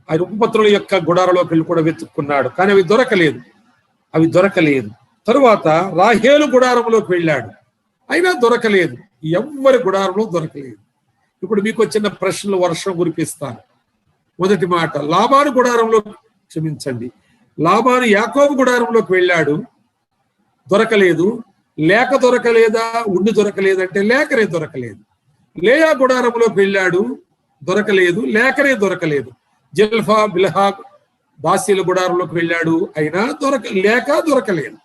S1: ఆయన ఉపపత్రుల యొక్క గుడారంలోకి వెళ్ళి కూడా వెతుక్కున్నాడు. కానీ అవి దొరకలేదు. తరువాత రాహేలు గుడారంలోకి వెళ్ళాడు, అయినా దొరకలేదు. ఎవ్వరి గుడారంలో దొరకలేదు. ఇప్పుడు మీకు వచ్చిన ప్రశ్నలు వర్షం కురిపిస్తాను. మొదటి మాట, లాబాను గుడారంలో, క్షమించండి, లాబాను యాకోబు గుడారంలోకి వెళ్ళాడు, దొరకలేదు. లేక దొరకలేదా, ఉండి దొరకలేదంటే లేకనే దొరకలేదు. లేయా గుడారంలోకి వెళ్ళాడు, దొరకలేదు, లేకనే దొరకలేదు. జిల్ఫా, బిల్హా దాసీల గుడారంలోకి వెళ్ళాడు, అయినా లేక దొరకలేదు.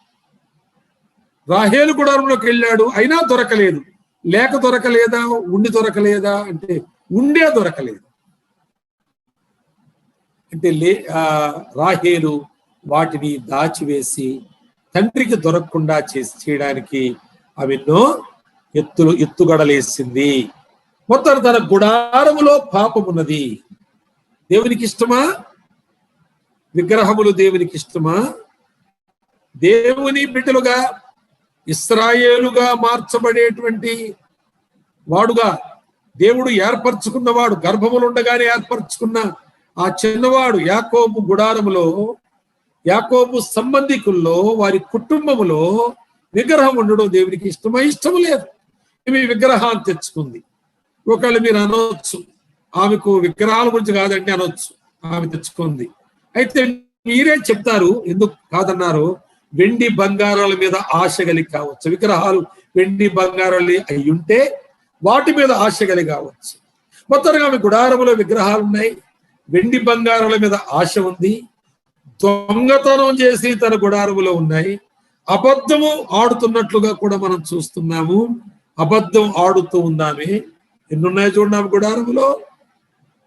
S1: రాహేలు గుడారంలోకి వెళ్ళాడు, అయినా దొరకలేదు. లేక దొరకలేదా, ఉండి దొరకలేదా అంటే ఉండే దొరకలేదు. అంటే రాహేలు వాటిని దాచివేసి తండ్రికి దొరకకుండా చేయడానికి అవెన్నో ఎత్తుగడలేసింది. మొత్తం తన గుడారములో పాపమున్నది. దేవునికి ఇష్టమా? విగ్రహములు దేవునికి ఇష్టమా? దేవుని బిడ్డలుగా, ఇశ్రాయేలుగా మార్చబడేటువంటి వాడుగా దేవుడు ఏర్పరచుకున్నవాడు, గర్భములుండగానే ఏర్పరచుకున్న ఆ చిన్నవాడు యాకోబు గుడారములో, యాకోబు సంబంధికుల్లో, వారి కుటుంబములో విగ్రహం ఉండడం దేవునికి ఇష్టమా? ఇష్టం లేదు. ఈమె విగ్రహాన్ని తెచ్చుకుంది. ఒకవేళ మీరు అనవచ్చు, ఆమెకు విగ్రహాల గురించి కాదండి అనొచ్చు, ఆమె తెచ్చుకుంది. అయితే మీరే చెప్తారు ఎందుకు కాదన్నారు? వెండి బంగారాల మీద ఆశ కలిగి కావచ్చు. విగ్రహాలు వెండి బంగారాలు అయి ఉంటే వాటి మీద ఆశ కలిగి కావచ్చు. మొత్తంగా ఆమె గుడారములో విగ్రహాలు ఉన్నాయి, వెండి బంగారాల మీద ఆశ ఉంది, దొంగతనం చేసి తన గుడారములో ఉన్నాయి, అబద్ధము ఆడుతున్నట్లుగా కూడా మనం చూస్తున్నాము. అబద్ధం ఆడుతూ ఉందామే. ఎన్నున్నాయో చూడండి, గుడారములో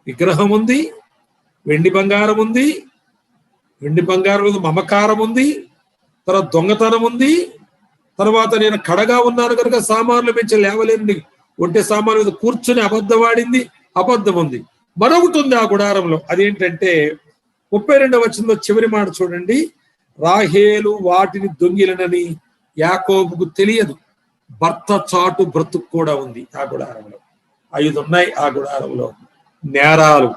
S1: విగ్రహం ఉంది, వెండి బంగారం ఉంది, వెండి బంగారం మీద మమకారం ఉంది, తర్వాత దొంగతనం ఉంది, తర్వాత నేను కడగా ఉన్నాను కనుక సామాన్లు పెంచి లేవలేని ఒంటే సామాన్లు మీద కూర్చుని అబద్ధం ఆడింది, అబద్ధం ఉంది. మరొకటి ఉంది ఆ గుడారంలో, అదేంటంటే 32వ వచనంలో చివరి మాట చూడండి. రాహేలు వాటిని దొంగిలనని యాకోబుకు తెలియదు, భర్త చాటు బ్రతుకు కూడా ఉంది ఆ గుడారంలో. 5 ఉన్నాయి ఆ గుడారంలో. నేరాలు,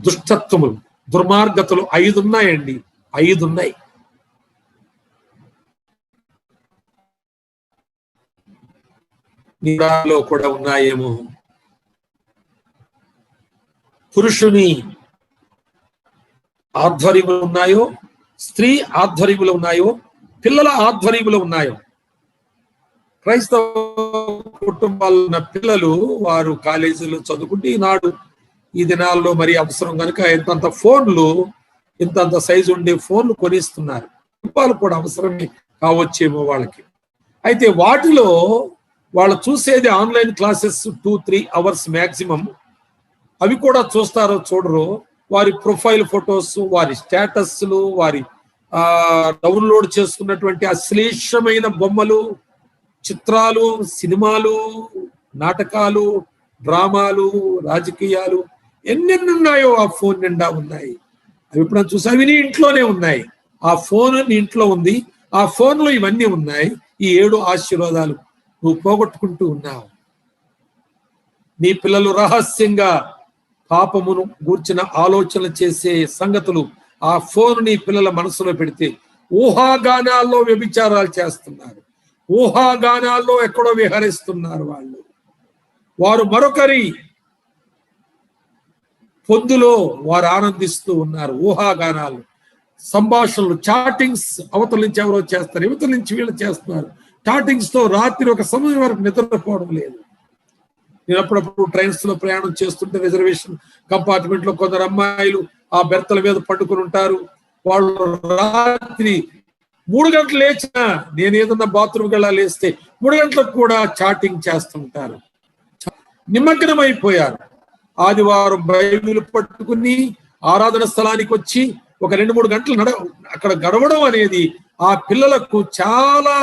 S1: దుష్టత్వములు, దుర్మార్గతలు 5 ఉన్నాయండి. 5 ఉన్నాయి. నీలో కూడా ఉన్నాయేమో. పురుషుని ఆధ్వర్యములు ఉన్నాయో, స్త్రీ ఆధ్వర్యములు ఉన్నాయో, పిల్లల ఆధ్వర్యములు ఉన్నాయో. క్రైస్తవ కుటుంబాల్లో ఉన్న పిల్లలు వారు కాలేజీలో చదువుకుంటే ఈనాడు ఈ దినాల్లో మరి అవసరం కనుక ఇంతంత ఫోన్లు, ఇంతంత సైజు ఉండే ఫోన్లు కొనిస్తున్నారు. కుటుంబాలు కూడా అవసరమే కావచ్చేమో వాళ్ళకి. అయితే వాటిలో వాళ్ళు చూసేది ఆన్లైన్ క్లాసెస్ 2-3 అవర్స్ మ్యాక్సిమం. అవి కూడా చూస్తారో చూడరో, వారి ప్రొఫైల్ ఫొటోస్, వారి స్టేటస్లు, వారి డౌన్లోడ్ చేసుకున్నటువంటి అశ్లీషమైన బొమ్మలు, చిత్రాలు, సినిమాలు, నాటకాలు, డ్రామాలు, రాజకీయాలు ఎన్నెన్ని ఉన్నాయో ఆ ఫోన్ నిండా ఉన్నాయి. అవి ఎప్పుడైనా చూసా? అవి నీ ఇంట్లోనే ఉన్నాయి. ఆ ఫోన్ నీ ఇంట్లో ఉంది, ఆ ఫోన్లో ఇవన్నీ ఉన్నాయి. ఈ 7 ఆశీర్వాదాలు నువ్వు పోగొట్టుకుంటూ ఉన్నావు. నీ పిల్లలు రహస్యంగా పాపమును గూర్చిన ఆలోచన చేసే సంగతులు ఆ ఫోన్ నీ పిల్లల మనసులో పెడితే ఊహాగానాల్లో వ్యభిచారాలు చేస్తున్నారు, ఊహాగానాల్లో ఎక్కడో విహరిస్తున్నారు. వారు మరొకరి పొందులో వారు ఆనందిస్తూ ఉన్నారు. ఊహాగానాలు, సంభాషణలు, చాటింగ్స్ అవతల నుంచి ఎవరో చేస్తారు, యువతల నుంచి వీళ్ళు చేస్తున్నారు. చాటింగ్స్ తో రాత్రి ఒక సమయం వరకు నిద్రపోవడం లేదు. నేను అప్పుడప్పుడు ట్రైన్స్ లో ప్రయాణం చేస్తుంటే రిజర్వేషన్ కంపార్ట్మెంట్ లో కొందరు అమ్మాయిలు ఆ బెర్తల మీద పట్టుకుని ఉంటారు. వాళ్ళు రాత్రి 3 గంటలు లేచినా, నేను ఏదన్నా బాత్రూమ్కి వెళ్ళా లేస్తే 3 గంటలకు కూడా చాటింగ్ చేస్తుంటారు. నిమగ్నం అయిపోయారు. ఆదివారం బైబిల్ పట్టుకుని ఆరాధన స్థలానికి వచ్చి ఒక 2-3 గంటలు అక్కడ గడవడం అనేది ఆ పిల్లలకు చాలా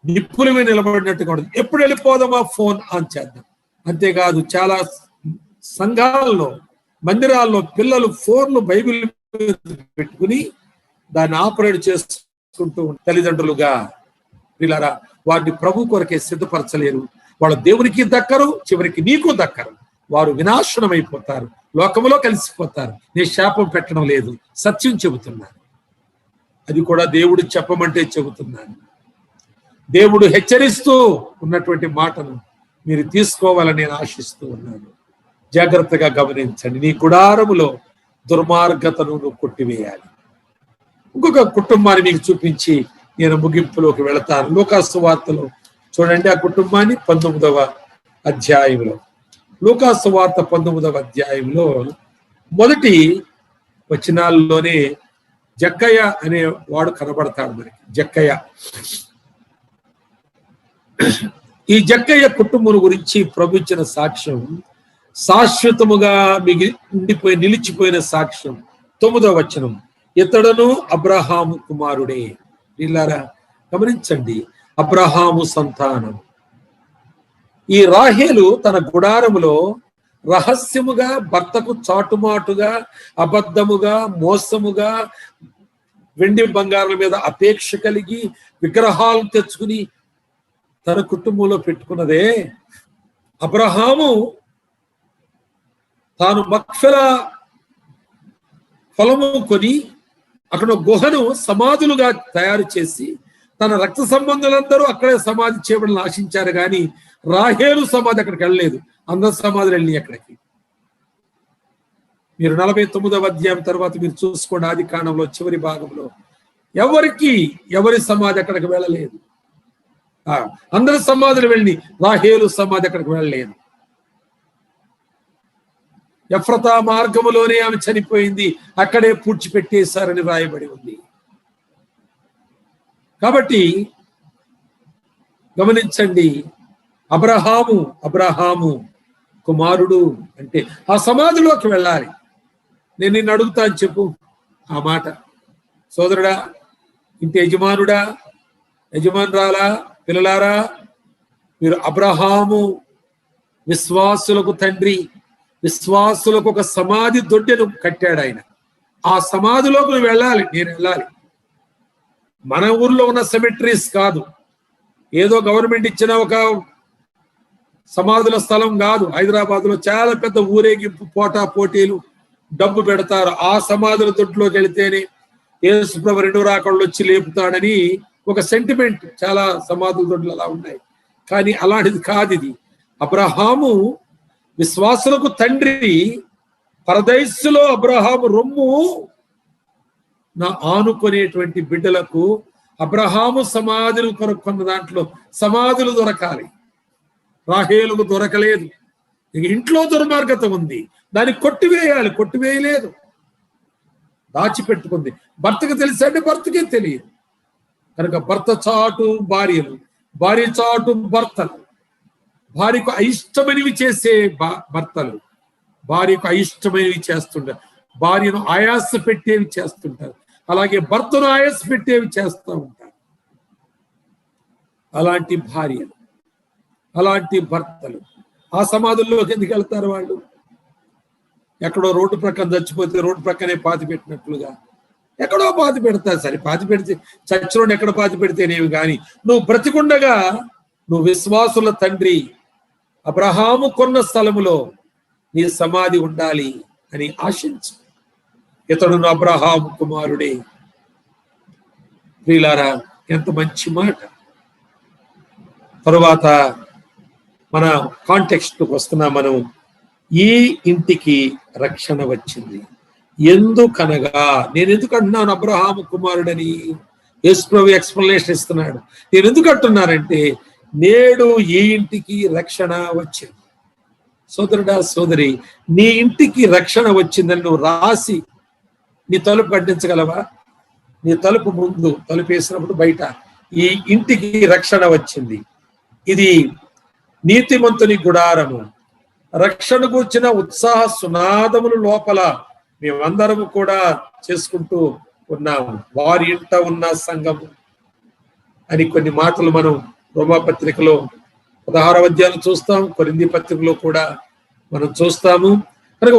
S1: నిప్పులమే నిలబడినట్టుగా ఉంటుంది. ఎప్పుడు వెళ్ళిపోదామా, ఫోన్ ఆన్ చేద్దాం. అంతేకాదు చాలా సంఘాల్లో, మందిరాల్లో పిల్లలు ఫోన్లు బైబిల్ పెట్టుకుని దాన్ని ఆపరేట్ చేసుకుంటూ తల్లిదండ్రులుగా పిల్లరా వారిని ప్రభు కొరకే సిద్ధపరచలేరు. వాళ్ళ దేవునికి దక్కరు, చివరికి నీకు దక్కరు. వారు వినాశనం అయిపోతారు, లోకములో కలిసిపోతారు. నేను శాపం పెట్టడం లేదు, సత్యం చెబుతున్నాను. అది కూడా దేవుడు చెప్పమంటే చెబుతున్నాను. దేవుడు హెచ్చరిస్తూ ఉన్నటువంటి మాటను మీరు తీసుకోవాలని నేను ఆశిస్తూ ఉన్నాను. జాగ్రత్తగా గమనించండి. నీ గుడారములో దుర్మార్గతను నువ్వు కొట్టివేయాలి. ఇంకొక కుటుంబాన్ని మీకు చూపించి నేను ముగింపులోకి వెళతాను. లూకాసు వార్తలో చూడండి ఆ కుటుంబాన్ని 19వ అధ్యాయంలో. లూకాసు వార్త 19వ అధ్యాయంలో మొదటి వచనాల్లోనే జక్కయ్య అనే వాడు కనబడతాడు మనకి. జక్కయ్య, ఈ జక్కయ్య కుటుంబం గురించి ప్రభు ఇచ్చిన సాక్ష్యం శాశ్వతముగా నిలిచిపోయిన సాక్ష్యం. 9వ వచనం, ఇతడును అబ్రహాము కుమారుడే. వీళ్ళారా గమనించండి, అబ్రహాము సంతానం. ఈ రాహేలు తన గుడారములో రహస్యముగా భర్తకు చాటుమాటుగా, అబద్ధముగా, మోసముగా, వెండి బంగారం మీద అపేక్ష కలిగి విగ్రహాలు తెచ్చుకుని తన కుటుంబంలో పెట్టుకున్నదే. అబ్రహాము తాను మక్ఫెలా పొలము కొని అక్కడ గుహను సమాధులుగా తయారు చేసి తన రక్త సంబంధులందరూ అక్కడే సమాధి చేయబడిన ఆశించారు. కానీ రాహేలు సమాధి అక్కడికి వెళ్ళలేదు. అందరు సమాధులు వెళ్ళి అక్కడికి. మీరు 49వ అధ్యాయం తర్వాత మీరు చూసుకోండి, ఆది కాండంలో చివరి భాగంలో ఎవరి సమాధి అక్కడికి వెళ్ళలేదు. అందరి సమాధులు వెళ్ళి రాహేలు సమాధి అక్కడికి వెళ్ళలేదు. ఎఫ్రతా మార్గములోనే ఆమె చనిపోయింది, అక్కడే పూడ్చిపెట్టేశారని రాయబడి ఉంది. కాబట్టి గమనించండి, అబ్రహాము కుమారుడు అంటే ఆ సమాధిలోకి వెళ్ళాలి. నేను నిన్ను అడుగుతాను, చెప్పు ఆ మాట. సోదరుడా, ఇంటి యజమానురాలా, పిల్లలారా, మీరు అబ్రహాము విశ్వాసులకు తండ్రి, విశ్వాసులకు ఒక సమాధి దొడ్డెను కట్టాడు ఆయన. ఆ సమాధిలోకి నువ్వు వెళ్ళాలి, నేను వెళ్ళాలి. మన ఊర్లో ఉన్న సెమెట్రీస్ కాదు, ఏదో గవర్నమెంట్ ఇచ్చిన ఒక సమాధుల స్థలం కాదు. హైదరాబాద్ లో చాలా పెద్ద ఊరేగింపు, పోటీలు, డబ్బు పెడతారు. ఆ సమాధుల దొడ్లోకి వెళితేనే యేసుప్రభు రెండో రాకడలో వచ్చి లేపుతాడని ఒక సెంటిమెంట్ చాలా సమాధుల దొడ్లు అలా ఉన్నాయి. కానీ అలాంటిది కాదు ఇది. అబ్రహాము విశ్వాసులకు తండ్రి, పరదైస్సులో అబ్రహాము రొమ్ము నా ఆనుకునేటువంటి బిడ్డలకు అబ్రహాము సమాధులు కొనుక్కున్న దాంట్లో సమాధులు దొరకాలి. రాహేలుకు దొరకలేదు. ఇక ఇంట్లో దుర్మార్గత ఉంది, దాన్ని కొట్టివేయలేదు, దాచిపెట్టుకుంది. భర్తకు తెలిసి అంటే భర్తకే తెలియదు కనుక భర్త చాటు భార్యలు, భార్య చాటు భర్తలు, భార్యకు అయిష్టమైనవి చేసే భర్తలు భార్యకు అయిష్టమైనవి చేస్తుంటారు, భార్యను ఆయాస పెట్టేవి చేస్తుంటారు, అలాగే భర్తను ఆయాస పెట్టేవి చేస్తూ ఉంటారు. అలాంటి భార్యలు, అలాంటి భర్తలు ఆ సమాధుల్లోకి ఎందుకు వెళ్తారు? వాళ్ళు ఎక్కడో రోడ్డు ప్రక్కన చచ్చిపోతే రోడ్డు ప్రక్కనే పాతి పెట్టినట్లుగా ఎక్కడో పాతి పెడతారు. సరే, పాతి పెడితే చచ్చినోడు ఎక్కడ పాతి పెడితేనేవి, కానీ నువ్వు బ్రతికుండగా నువ్వు విశ్వాసుల తండ్రి అబ్రహాము కొన్న స్థలములో నీ సమాధి ఉండాలి అని ఆశించు. ఇతడు అబ్రహాము కుమారుడే. ప్రియులారా, ఎంత మంచి మాట. తరువాత మన కాంటెక్స్ట్ వస్తున్నాం మనం. ఈ ఇంటికి రక్షణ వచ్చింది ఎందుకనగా, నేను ఎందుకు అంటున్నాను అబ్రహాము కుమారుడని? యేసుప్రభు ఎక్స్ప్లెనేషన్ ఇస్తున్నాడు. నేను ఎందుకు అంటున్నానంటే, నేడు ఈ ఇంటికి రక్షణ వచ్చింది. సోదరుడా, సోదరి, నీ ఇంటికి రక్షణ వచ్చిందని నువ్వు రాసి నీ తలుపు కట్టించగలవా? నీ తలుపు ముందు తలుపు వేసినప్పుడు బయట ఈ ఇంటికి రక్షణ వచ్చింది, ఇది నీతిమంతుని గుడారము, రక్షణ కూర్చిన ఉత్సాహ సునాదములు లోపల మేమందరము కూడా చేసుకుంటూ ఉన్నాము. వారి ఇంట ఉన్న సంఘము అని కొన్ని మాటలు మనం రోమాపత్రికలో 16వ అధ్యాయం చూస్తాం, కొరింథీ పత్రికలో కూడా మనం చూస్తాము, కనుక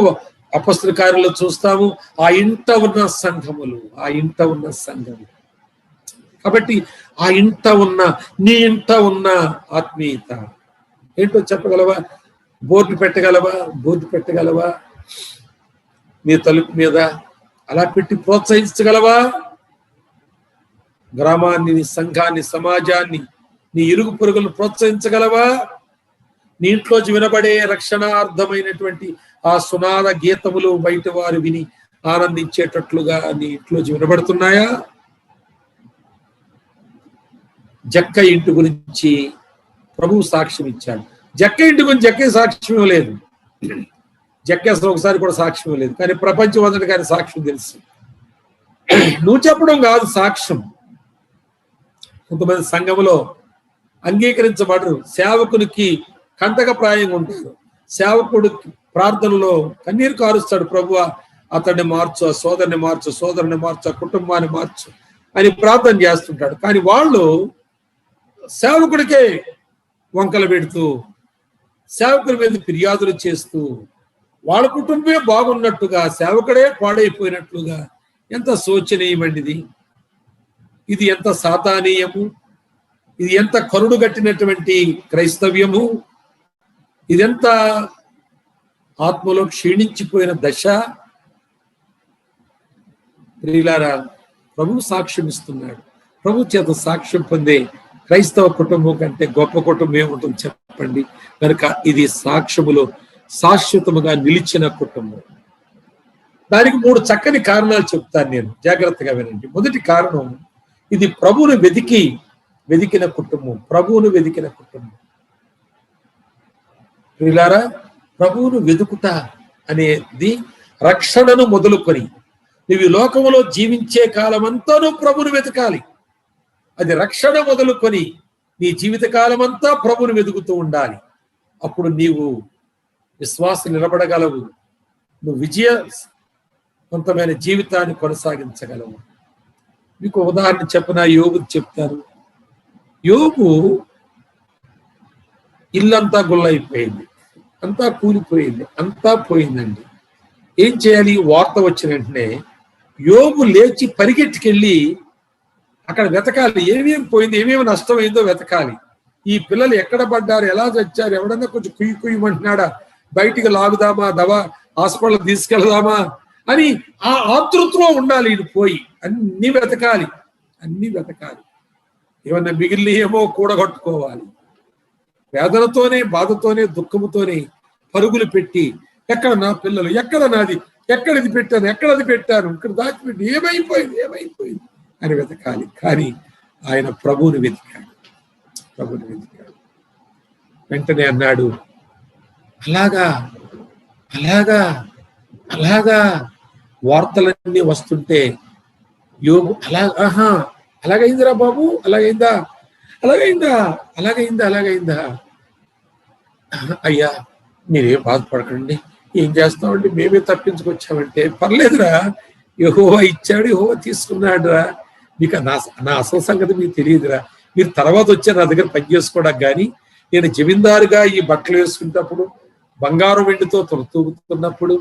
S1: అపొస్తలుల కార్యాల్లో చూస్తాము. ఆ ఇంట ఉన్న సంఘములు, ఆ ఇంట ఉన్న సంఘము. కాబట్టి ఆ ఇంట ఉన్న, నీ ఇంట ఉన్న ఆత్మీయత ఏంటో చెప్పగలవా? బోర్డు పెట్టగలవా? నీ తలుపు మీద అలా పెట్టి ప్రోత్సహించగలవా? గ్రామాన్ని, నీ సంఘాన్ని, సమాజాన్ని, నీ ఇరుగు పొరుగులను ప్రోత్సహించగలవా? నీ ఇంట్లోంచి వినబడే రక్షణార్థమైనటువంటి ఆ సునాద గీతములు బయట వారు విని ఆనందించేటట్లుగా నీ ఇంట్లోంచి వినబడుతున్నాయా? జక్క ఇంటి గురించి ప్రభువు సాక్ష్యం ఇచ్చాడు. జక్క ఇంటి గురించి జక్కే సాక్ష్యం లేదు, జక్క అసలు ఒకసారి కూడా సాక్ష్యం లేదు, కానీ ప్రపంచం అంతటి కానీ సాక్ష్యం తెలుసు. నువ్వు చెప్పడం కాదు సాక్ష్యం. కొంతమంది సంఘములో అంగీకరించబడరు, సేవకునికి కంటకప్రాయంగా ఉంటారు. సేవకుడికి ప్రార్థనలో కన్నీరు కారుస్తాడు, ప్రభువా అతన్ని మార్చు, ఆ సోదరుని మార్చు, సోదరుని మార్చు, ఆ కుటుంబాన్ని మార్చు అని ప్రార్థన చేస్తుంటాడు. కానీ వాళ్ళు సేవకుడికే వంకలు పెడుతూ, సేవకుడి మీద ఫిర్యాదులు చేస్తూ, వాళ్ళ కుటుంబమే బాగున్నట్టుగా సేవకుడే పాడైపోయినట్లుగా. ఎంత శోచనీయమండిది! ఇది ఎంత సాతానీయము! ఇది ఎంత కరుడు గట్టినటువంటి క్రైస్తవ్యము! ఇదెంత ఆత్మలో క్షీణించిపోయిన దశ! ప్రియులారా, ప్రభు సాక్ష్యం ఇస్తున్నాడు. ప్రభు చేత సాక్ష్యం పొందే క్రైస్తవ కుటుంబం కంటే గొప్ప కుటుంబం ఏముంటుంది చెప్పండి? కనుక ఇది సాక్ష్యములో శాశ్వతముగా నిలిచిన కుటుంబం. దానికి 3 చక్కని కారణాలు చెప్తాను నేను, జాగ్రత్తగా వినండి. మొదటి కారణం, ఇది ప్రభువును వెదికిన కుటుంబం. ప్రభువును వెదికిన కుటుంబం. ప్రియులారా, ప్రభువును వెదుకుట అనేది రక్షణను మొదలుకొని నువ్వు లోకంలో జీవించే కాలమంతా నువ్వు ప్రభువును వెతకాలి. అది రక్షణ మొదలుకొని నీ జీవిత కాలమంతా ప్రభువును వెతుకుతూ ఉండాలి. అప్పుడు నీవు విశ్వాసం నిలబడగలవు. నువ్వు విజయవంతమైన జీవితాన్ని కొనసాగించగలవు. మీకు ఉదాహరణ చెప్పిన యోబు చెప్తారు. యోబు ఇల్లంతా గుల్లైపోయింది, అంతా కూలిపోయింది, అంతా పోయిందండి. ఏం చేయాలి? వార్త వచ్చిన వెంటనే యోబు లేచి పరిగెట్టుకెళ్ళి అక్కడ వెతకాలి. ఏమేమి పోయింది, ఏమేమి నష్టమైందో వెతకాలి. ఈ పిల్లలు ఎక్కడ పడ్డారు, ఎలా చచ్చారు, ఎవడన్నా కొంచెం కుయ్యమంటున్నాడా, బయటికి లాగుదామా, హాస్పిటల్ తీసుకెళ్దామా అని ఆ ఆతృతలో ఉండాలి. ఇది పోయి అన్ని వెతకాలి. ఏమన్నా మిగిలినేమో కూడగొట్టుకోవాలి. వేదనతోనే, బాధతోనే, దుఃఖముతోనే పరుగులు పెట్టి, ఎక్కడ నా పిల్లలు, ఎక్కడ నాది, ఎక్కడిది పెట్టాను, ఎక్కడది పెట్టాను, ఇక్కడ దాచిపెట్టి, ఏమైపోయింది అని వెతకాలి. కానీ ఆయన ప్రభువుని వెతికాడు. వెంటనే అన్నాడు, అలాగా వార్తలన్నీ వస్తుంటే యోబు అలాగైందిరా బాబు, అలాగైందా, అయ్యా మీరేం బాధపడకండి, ఏం చేస్తామండి, మేమే తప్పించుకొచ్చామంటే, పర్లేదురా, యెహోవా ఇచ్చాడు, యెహోవా తీసుకున్నాడురా, మీకు నా అసలు సంగతి మీకు తెలియదురా, మీరు తర్వాత వచ్చారు నా దగ్గర పని చేసుకోవడానికి. కానీ నేను జమీందారుగా ఈ బట్టలు వేసుకున్నప్పుడు, బంగారు వెండితో తొలతూగుతున్నప్పుడు,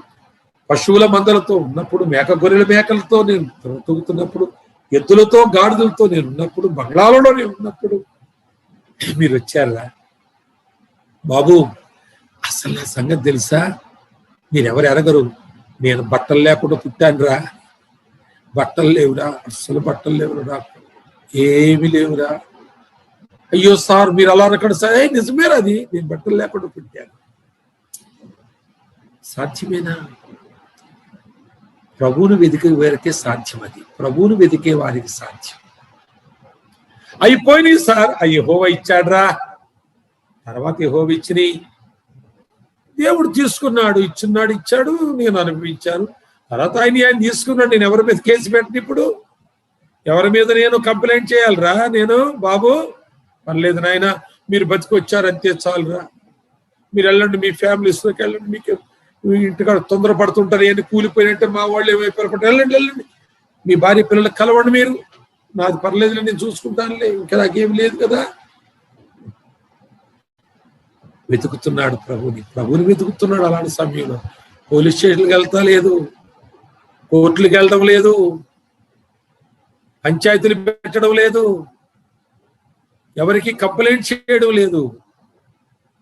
S1: పశువుల మందలతో ఉన్నప్పుడు, గొర్రెల మేకలతో నేను తొలతూగుతున్నప్పుడు, ఎద్దులతో గాడిదలతో నేను ఉన్నప్పుడు, బంగ్లాలలో నేను ఉన్నప్పుడు మీరు వచ్చారా బాబు? అసలు నా సంగతి తెలుసా? మీరెవరు ఎరగరు, నేను బట్టలు లేకుండా పుట్టానురా, బట్టలు లేవురా, అసలు బట్టలు లేవురా, నాకు ఏమి లేవురా. అయ్యో సార్ మీరు అలా అనకండి సార్. నిజమేరా, అది నేను బట్టలు లేకుండా పుట్టాను. సాధ్యమేనా? ప్రభువును వెతికే వారికే సాధ్యం. అది ప్రభువును వెతికే వారికి సాధ్యం. అయిపోయినాయి సార్, యెహోవా ఇచ్చాడ్రా, తర్వాత యెహోవా ఇచ్చినాయి, దేవుడు తీసుకున్నాడు, ఇచ్చాడు, నేను అనుభవించాను, తర్వాత ఆయన తీసుకున్నాడు. నేను ఎవరి మీద కేసు పెట్టను, ఇప్పుడు ఎవరి మీద నేను కంప్లైంట్ చేయాలిరా? నేను బాబు పర్లేదు నాయన, మీరు బతికొచ్చారు అంతే చాలురా, మీరు వెళ్ళండి, మీ ఫ్యామిలీస్లోకి వెళ్ళండి, మీకు ఇంటికాడ తొందర పడుతుంటారు, ఏంటి కూలిపోయినట్టే మా వాళ్ళు ఏమైపోయారు, వెళ్ళండి, మీ భార్య పిల్లలకు కలవండి, మీరు నాది పర్లేదు, నేను చూసుకుంటానులే, ఇంకా నాకేం లేదు కదా. వెతుకుతున్నాడు ప్రభువుని వెతుకుతున్నాడు. అలాంటి సమయంలో పోలీస్ స్టేషన్కి వెళ్తా లేదు, కోర్టులకు వెళ్ళడం లేదు, పంచాయతీలు పెట్టడం లేదు, ఎవరికి కంప్లైంట్ చేయడం లేదు.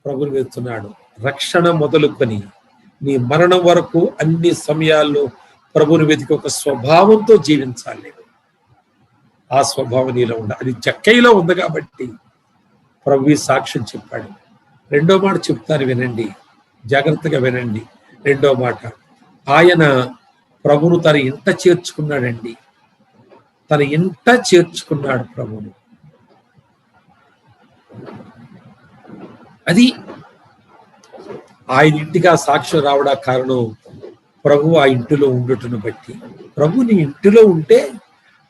S1: ప్రభువుని వెతుకుతున్నాడు. రక్షణ మొదలుకొని నీ మరణం వరకు అన్ని సమయాల్లో ప్రభువుని వెతికి ఒక స్వభావంతో జీవించాలి. ఆ స్వభావం నీలో ఉండాలి. అది జక్కయ్యలో ఉంది కాబట్టి ప్రభు సాక్ష్యం చెప్పాడు. రెండో మాట చెప్తాను, వినండి, జాగ్రత్తగా వినండి. రెండో మాట, ఆయన ప్రభువును తన ఇంట చేర్చుకున్నాడండి. తన ఇంట చేర్చుకున్నాడు ప్రభువును. అది ఆయన ఇంటికి ఆ సాక్ష్యం రావడా కారణం ప్రభు ఆ ఇంటిలో ఉండుటను బట్టి. ప్రభు నీ ఇంటిలో ఉంటే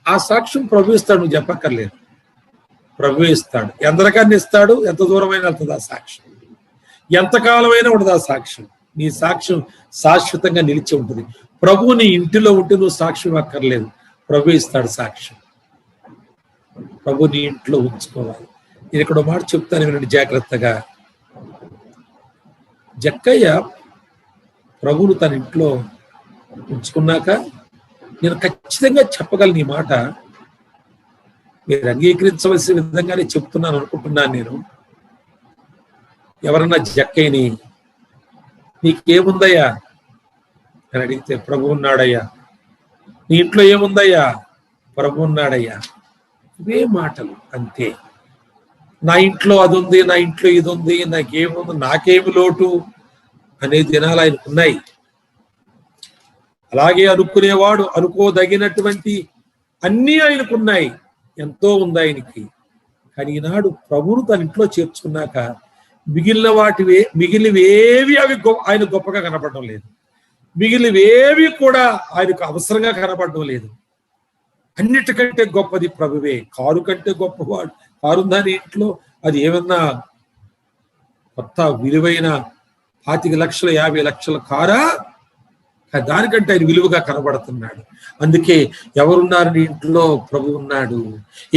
S1: ఆ సాక్ష్యం ప్రభు ఇస్తాడు, నువ్వు చెప్పక్కర్లేదు, ప్రభు ఇస్తాడు. ఎంతరకాన్ని ఇస్తాడు, ఎంత దూరమైనా వెళ్తుంది ఆ సాక్ష్యం, ఎంతకాలమైనా ఉండదు ఆ సాక్ష్యం. నీ సాక్ష్యం శాశ్వతంగా నిలిచి ఉంటుంది. ప్రభు నీ ఇంటిలో ఉంటే నువ్వు సాక్ష్యం అక్కర్లేదు, ప్రభు ఇస్తాడు సాక్ష్యం. ప్రభు నీ ఇంట్లో ఉంచుకోవాలి. నేను ఇక్కడ మాట చెప్తాను, వినండి జాగ్రత్తగా. జక్కయ్య ప్రభువును తన ఇంట్లో ఉంచుకున్నాక నేను ఖచ్చితంగా చెప్పగలను ఈ మాట, మీరు అంగీకరించవలసిన విధంగానే చెప్తున్నాను అనుకుంటున్నాను నేను. ఎవరన్నా జక్కయ్యని నీకేముందయ్యా అని అడిగితే, ప్రభు ఉన్నాడయ్యా. నీ ఇంట్లో ఏముందయ్యా? ప్రభు ఉన్నాడయ్యా. ఇవే మాటలు అంతే. నా ఇంట్లో అది ఉంది, నా ఇంట్లో ఇది ఉంది, నాకేముంది, నాకేమి లోటు అనే దినాలు ఆయనకు ఉన్నాయి. అలాగే అనుకునేవాడు అనుకోదగినటువంటి అన్నీ ఆయనకున్నాయి, ఎంతో ఉంది ఆయనకి. కానీ ఈనాడు ప్రభువును తన ఇంట్లో చేర్చుకున్నాక మిగిలినవేవి అవి ఆయన గొప్పగా కనపడడం లేదు, మిగిలినవేవి కూడా ఆయనకు అవసరంగా కనపడడం లేదు. అన్నిటికంటే గొప్పది ప్రభువే. కారు కంటే గొప్పవాడు. కారు ఉందని ఇంట్లో, అది ఏమన్నా కొత్త విలువైన 25 లక్షలు 50 లక్షల కారా? దానికంటే ఆయన విలువగా కనబడుతున్నాడు. అందుకే ఎవరున్నారు నీ ఇంట్లో? ప్రభు ఉన్నాడు.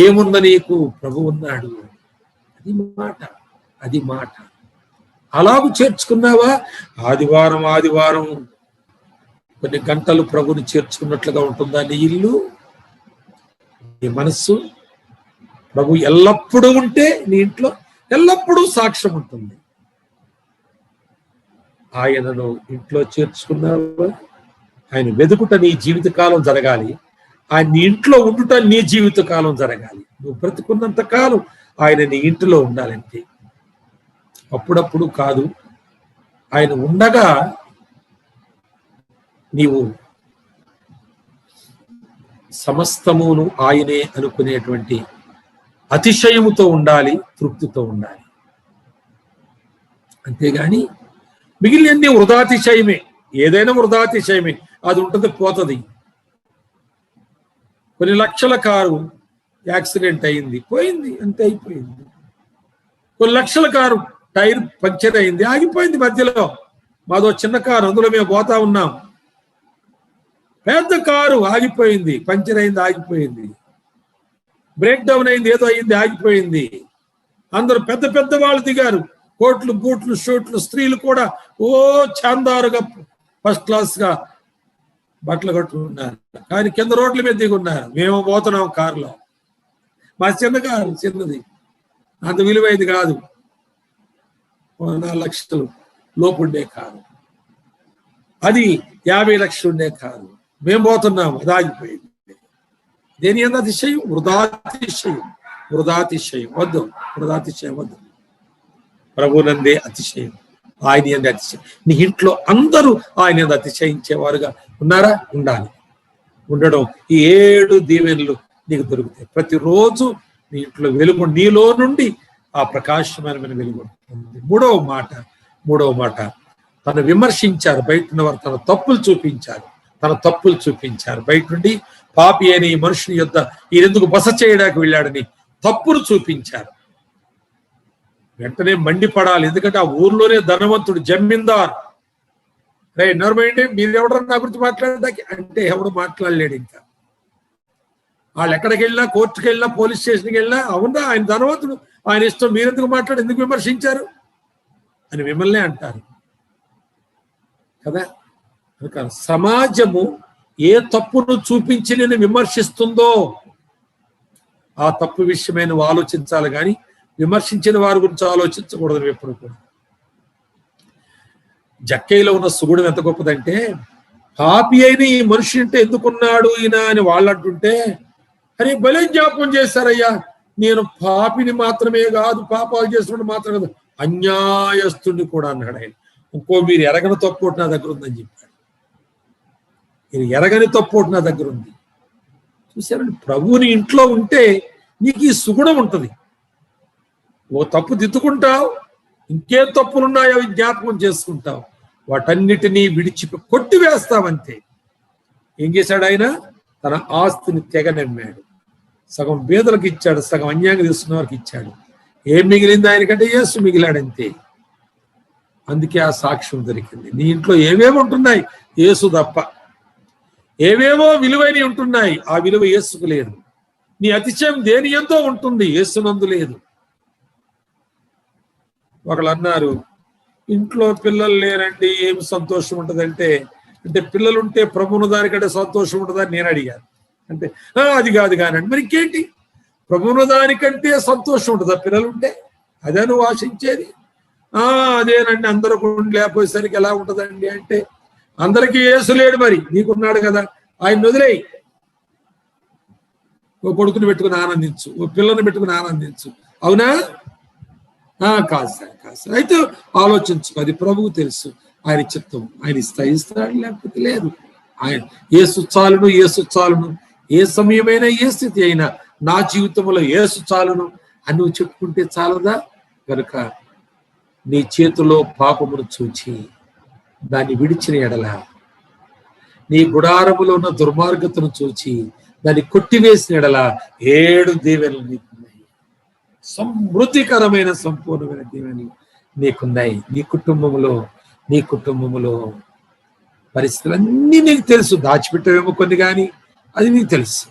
S1: ఏముంద నీకు? ప్రభు ఉన్నాడు. అది మాట. అలాగూ చేర్చుకున్నావా? ఆదివారం కొన్ని గంటలు ప్రభుని చేర్చుకున్నట్లుగా ఉంటుందా నీ ఇల్లు, నీ మనస్సు? ప్రభు ఎల్లప్పుడూ ఉంటే నీ ఇంట్లో ఎల్లప్పుడూ సాక్ష్యం ఉంటుంది. ఆయనను ఇంట్లో చేర్చుకున్నావా? ఆయన వెతుకుట నీ జీవితకాలం జరగాలి. ఆయన నీ ఇంట్లో ఉండుట నీ జీవితకాలం జరగాలి. నువ్వు బ్రతుకున్నంత కాలం ఆయన నీ ఇంటిలో ఉండాలంటే, అప్పుడప్పుడు కాదు. ఆయన ఉండగా నీవు సమస్తమును ఆయనే అనుకునేటువంటి అతిశయముతో ఉండాలి, తృప్తితో ఉండాలి. అంతేగాని మిగిలినన్ని వృధాతిశయమే. ఏదైనా వృధాతిశయమే. అది ఉంటుంది, పోతుంది. కొన్ని లక్షల కారు యాక్సిడెంట్ అయింది, పోయింది, అంతే, అయిపోయింది. కొన్ని లక్షల కారు టైర్ పంక్చర్ అయింది, ఆగిపోయింది మధ్యలో. మాదో చిన్న కారు, అందులో మేము పోతా ఉన్నాం. పెద్ద కారు ఆగిపోయింది, పంక్చర్ అయింది, ఆగిపోయింది. బ్రేక్ డౌన్ అయింది, ఏదో అయింది, ఆగిపోయింది. అందరూ పెద్ద పెద్ద వాళ్ళు దిగారు, కోట్లు బూట్లు షూట్లు. స్త్రీలు కూడా చాందారుగా ఫస్ట్ క్లాస్ గా బట్టలు కట్టుకున్నారు. కానీ కింద రోడ్ల మీద దిగి ఉన్నారు. మేము పోతున్నాం కారులో. మా చిన్న కారు, చిన్నది, అంత విలువైంది కాదు, 4 లక్షలు లోపు ఉండే కారు. అది 50 లక్షలు ఉండే కారు. మేము పోతున్నాము, అది ఆగిపోయింది. దేని ఎంత అతిశయం? వృధాతిశయం వద్దు. ప్రభునందే అతిశయం, ఆయన ఎందు అతిశయం. నీ ఇంట్లో అందరూ ఆయన ఎందు అతిశయించేవారుగా ఉన్నారా? ఉండాలి. ఉండడం ఈ 7 దీవెనలు నీకు దొరుకుతాయి. ప్రతిరోజు నీ ఇంట్లో వెలుగు, నీలో నుండి ఆ ప్రకాశమైన వెలుగు. మూడవ మాట తను విమర్శించారు. బయట ఉన్నవారు తన తప్పులు చూపించారు. బయట నుండి పాపి అయిన ఈ మనుషుని యొద్ద ఈయనెందుకు బస చేయడానికి వెళ్ళాడని తప్పును చూపించారు. వెంటనే మండిపడాలి. ఎందుకంటే ఆ ఊర్లోనే ధనవంతుడు, జమీందార్. నోర్మైండి, మీరు ఎవడన్నా నా గురించి మాట్లాడడానికి అంటే ఎవడు మాట్లాడలేడు. ఇంకా వాళ్ళు ఎక్కడికి వెళ్ళినా, కోర్టుకి వెళ్ళినా, పోలీస్ స్టేషన్కి వెళ్ళినా, అవునా ఆయన ధనవంతుడు, ఆయన ఇష్టం, మీరెందుకు మాట్లాడి, ఎందుకు విమర్శించారు అని మిమ్మల్నే అంటారు కదా. సమాజము ఏ తప్పును చూపించి నేను విమర్శిస్తుందో ఆ తప్పు విషయమై నువ్వు ఆలోచించాలి, కానీ విమర్శించిన వారి గురించి ఆలోచించకూడదు ఎప్పుడు కూడా. జక్కయ్యలో ఉన్న సుగుణం ఎంత గొప్పదంటే, పాపి అయిన ఈ మనిషి అంటే ఎందుకున్నాడు ఈయన అని వాళ్ళు అంటుంటే, అరే బలం జ్ఞాపకం చేశారయ్యా, నేను పాపిని మాత్రమే కాదు, పాపాలు చేసినప్పుడు మాత్రమే కాదు, అన్యాయస్తుడిని కూడా అన్నాడు ఆయన. మీరు ఎరగని తప్పోటు నా దగ్గర ఉందని చెప్పాడు. మీరు ఎరగని తప్పోటు నా దగ్గర ఉంది. చూసారండి, ప్రభువుని ఇంట్లో ఉంటే నీకు ఈ సుగుణం ఉంటుంది. ఓ తప్పు దిద్దుకుంటావు, ఇంకేం తప్పులున్నాయో అవి జ్ఞాపకం చేసుకుంటావు, వాటన్నిటినీ కొట్టివేస్తావంతే. ఏం చేశాడు ఆయన? తన ఆస్తిని తెగనమ్మాడు. సగం బేదలకు ఇచ్చాడు, సగం అన్యాయంగా తీసుకున్న వారికి ఇచ్చాడు. ఏం మిగిలింది ఆయనకంటే? యేసు మిగిలాడంతే. అందుకే ఆ సాక్ష్యం దొరికింది. నీ ఇంట్లో ఏవేమో ఉంటున్నాయి, యేసు తప్ప. ఏవేవో విలువైనవి ఉంటున్నాయి, ఆ విలువ యేసుకు లేదు. నీ అతిశయం దేని ఎంతో ఉంటుంది, యేసునందు లేదు. ఒకళ్ళు అన్నారు, ఇంట్లో పిల్లలు లేరండి ఏం సంతోషం ఉంటుందంటే, అంటే పిల్లలుంటే ప్రభువును దానికంటే సంతోషం ఉంటుందని నేను అడిగాను. అంటే అది కాదు కానండి. మరి ఇంకేంటి? ప్రభువును దానికంటే సంతోషం ఉంటుందా పిల్లలుంటే? అదే నువ్వు ఆశించేది? అదేనండి, అందరూ లేకపోయేసరికి ఎలా ఉంటుందండి అంటే, అందరికీ యేసు లేడు, మరి నీకున్నాడు కదా, ఆయన వదిలేయి. ఓ కొడుకుని పెట్టుకుని ఆనందించు, ఓ పిల్లని పెట్టుకుని ఆనందించు. అవునా? కాదు సార్. అయితే ఆలోచించు, అది ప్రభువు తెలుసు, ఆయన చిత్తం. ఆయన ఇస్తాడు, లేకపోతే లేదు. ఆయన యేసు చాలును, యేసు చాలును, ఏ సమయమైనా ఏ స్థితి అయినా నా జీవితంలో యేసు చాలును అని నువ్వు చెప్పుకుంటే చాలదా? కనుక నీ చేతిలో పాపమును చూచి దాన్ని విడిచిన ఎడల, నీ గుడారములో ఉన్న దుర్మార్గతను చూచి దాన్ని కొట్టివేసిన ఎడల 7 దీవెనలు నీకున్నాయి. సమృద్ధికరమైన సంపూర్ణమైన దీవెనలు నీకున్నాయి. నీ కుటుంబములో పరిస్థితులన్నీ నీకు తెలుసు. దాచిపెట్టవేమో కొన్ని, కానీ అది నీకు తెలుసు.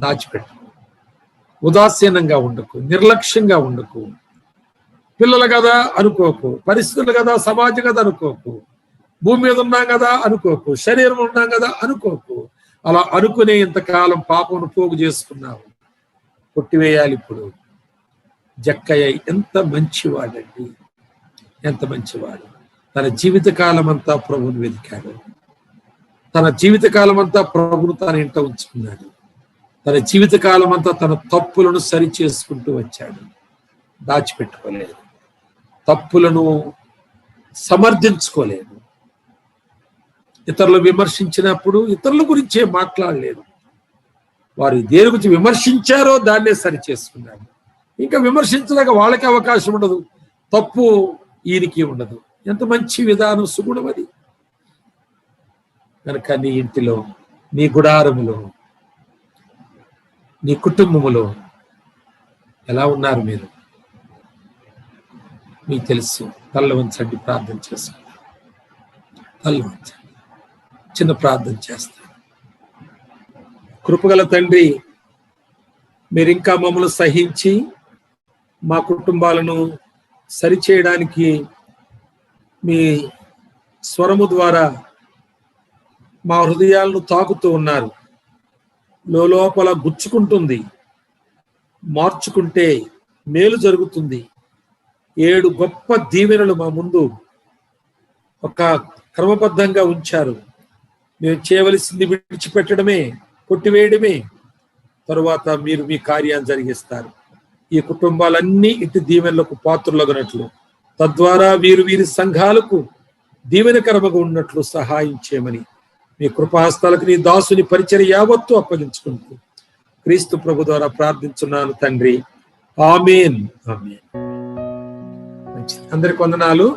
S1: దాచిపెట్టు. ఉదాసీనంగా ఉండకు, నిర్లక్ష్యంగా ఉండకు. పిల్లలు కదా అనుకోకు, పరిస్థితులు కదా, సమాజం కదా అనుకోకు, భూమి మీద ఉన్నాం కదా అనుకోకు, శరీరం ఉన్నాం కదా అనుకోకు. అలా అనుకునే ఇంతకాలం పాపమును పోగు చేసుకున్నావు. కొట్టివేయాలి ఇప్పుడు. జక్కయ్య ఎంత మంచివాడండి, ఎంత మంచివాడు. తన జీవితకాలం అంతా ప్రభువును వెతికాడు. తన జీవితకాలం అంతా ప్రభువును తన ఇంట ఉంచుకున్నాడు. తన జీవితకాలం అంతా తన తప్పులను సరి చేసుకుంటూ వచ్చాడు. దాచిపెట్టుకోలేదు, తప్పులను సమర్థించుకోలేదు. ఇతరులు విమర్శించినప్పుడు ఇతరుల గురించే మాట్లాడలేదు. వారు దేని గురించి విమర్శించారో దాన్నే సరి చేసుకున్నాడు. ఇంకా విమర్శించలేక వాళ్ళకి అవకాశం ఉండదు, తప్పు ఈయనకి ఉండదు. ఎంత మంచి విధానం, సుగుణం అది. కనుక నీ ఇంటిలో, నీ గుడారములో, నీ కుటుంబములో ఎలా ఉన్నారు మీరు? మీకు తెలుసు. తల్ల వంచండి, ప్రార్థన చేసుకుంటాం. తల్ల వంచండి, చిన్న ప్రార్థన చేస్తాం. కృపగల తండ్రి, మీరు ఇంకా మమ్మల్ని సహించి మా కుటుంబాలను సరిచేయడానికి మీ స్వరము ద్వారా మా హృదయాలను తాకుతూ ఉన్నారు. లోపల గుచ్చుకుంటుంది, మార్చుకుంటే మేలు జరుగుతుంది. 7 గొప్ప దీవెనలు మా ముందు ఒక క్రమబద్ధంగా ఉంచారు. మేము చేయవలసింది విడిచిపెట్టడమే, కొట్టివేయడమే. తరువాత మీరు మీ కార్యాన్ని జరిగిస్తారు. ఈ కుటుంబాలన్నీ ఇటు దీవెనలకు పాత్రలగినట్లు, తద్వారా వీరి సంఘాలకు దీవెనకరముగా ఉన్నట్లు సహాయం చేయమని మీ కృపాహస్తాలకు నీ దాసుని పరిచర్య యావత్తు అప్పగించుకుంటూ క్రీస్తు ప్రభు ద్వారా ప్రార్థించున్నాను తండ్రి. ఆమేన్. ఆమేన్. అందరికి వందనాలు.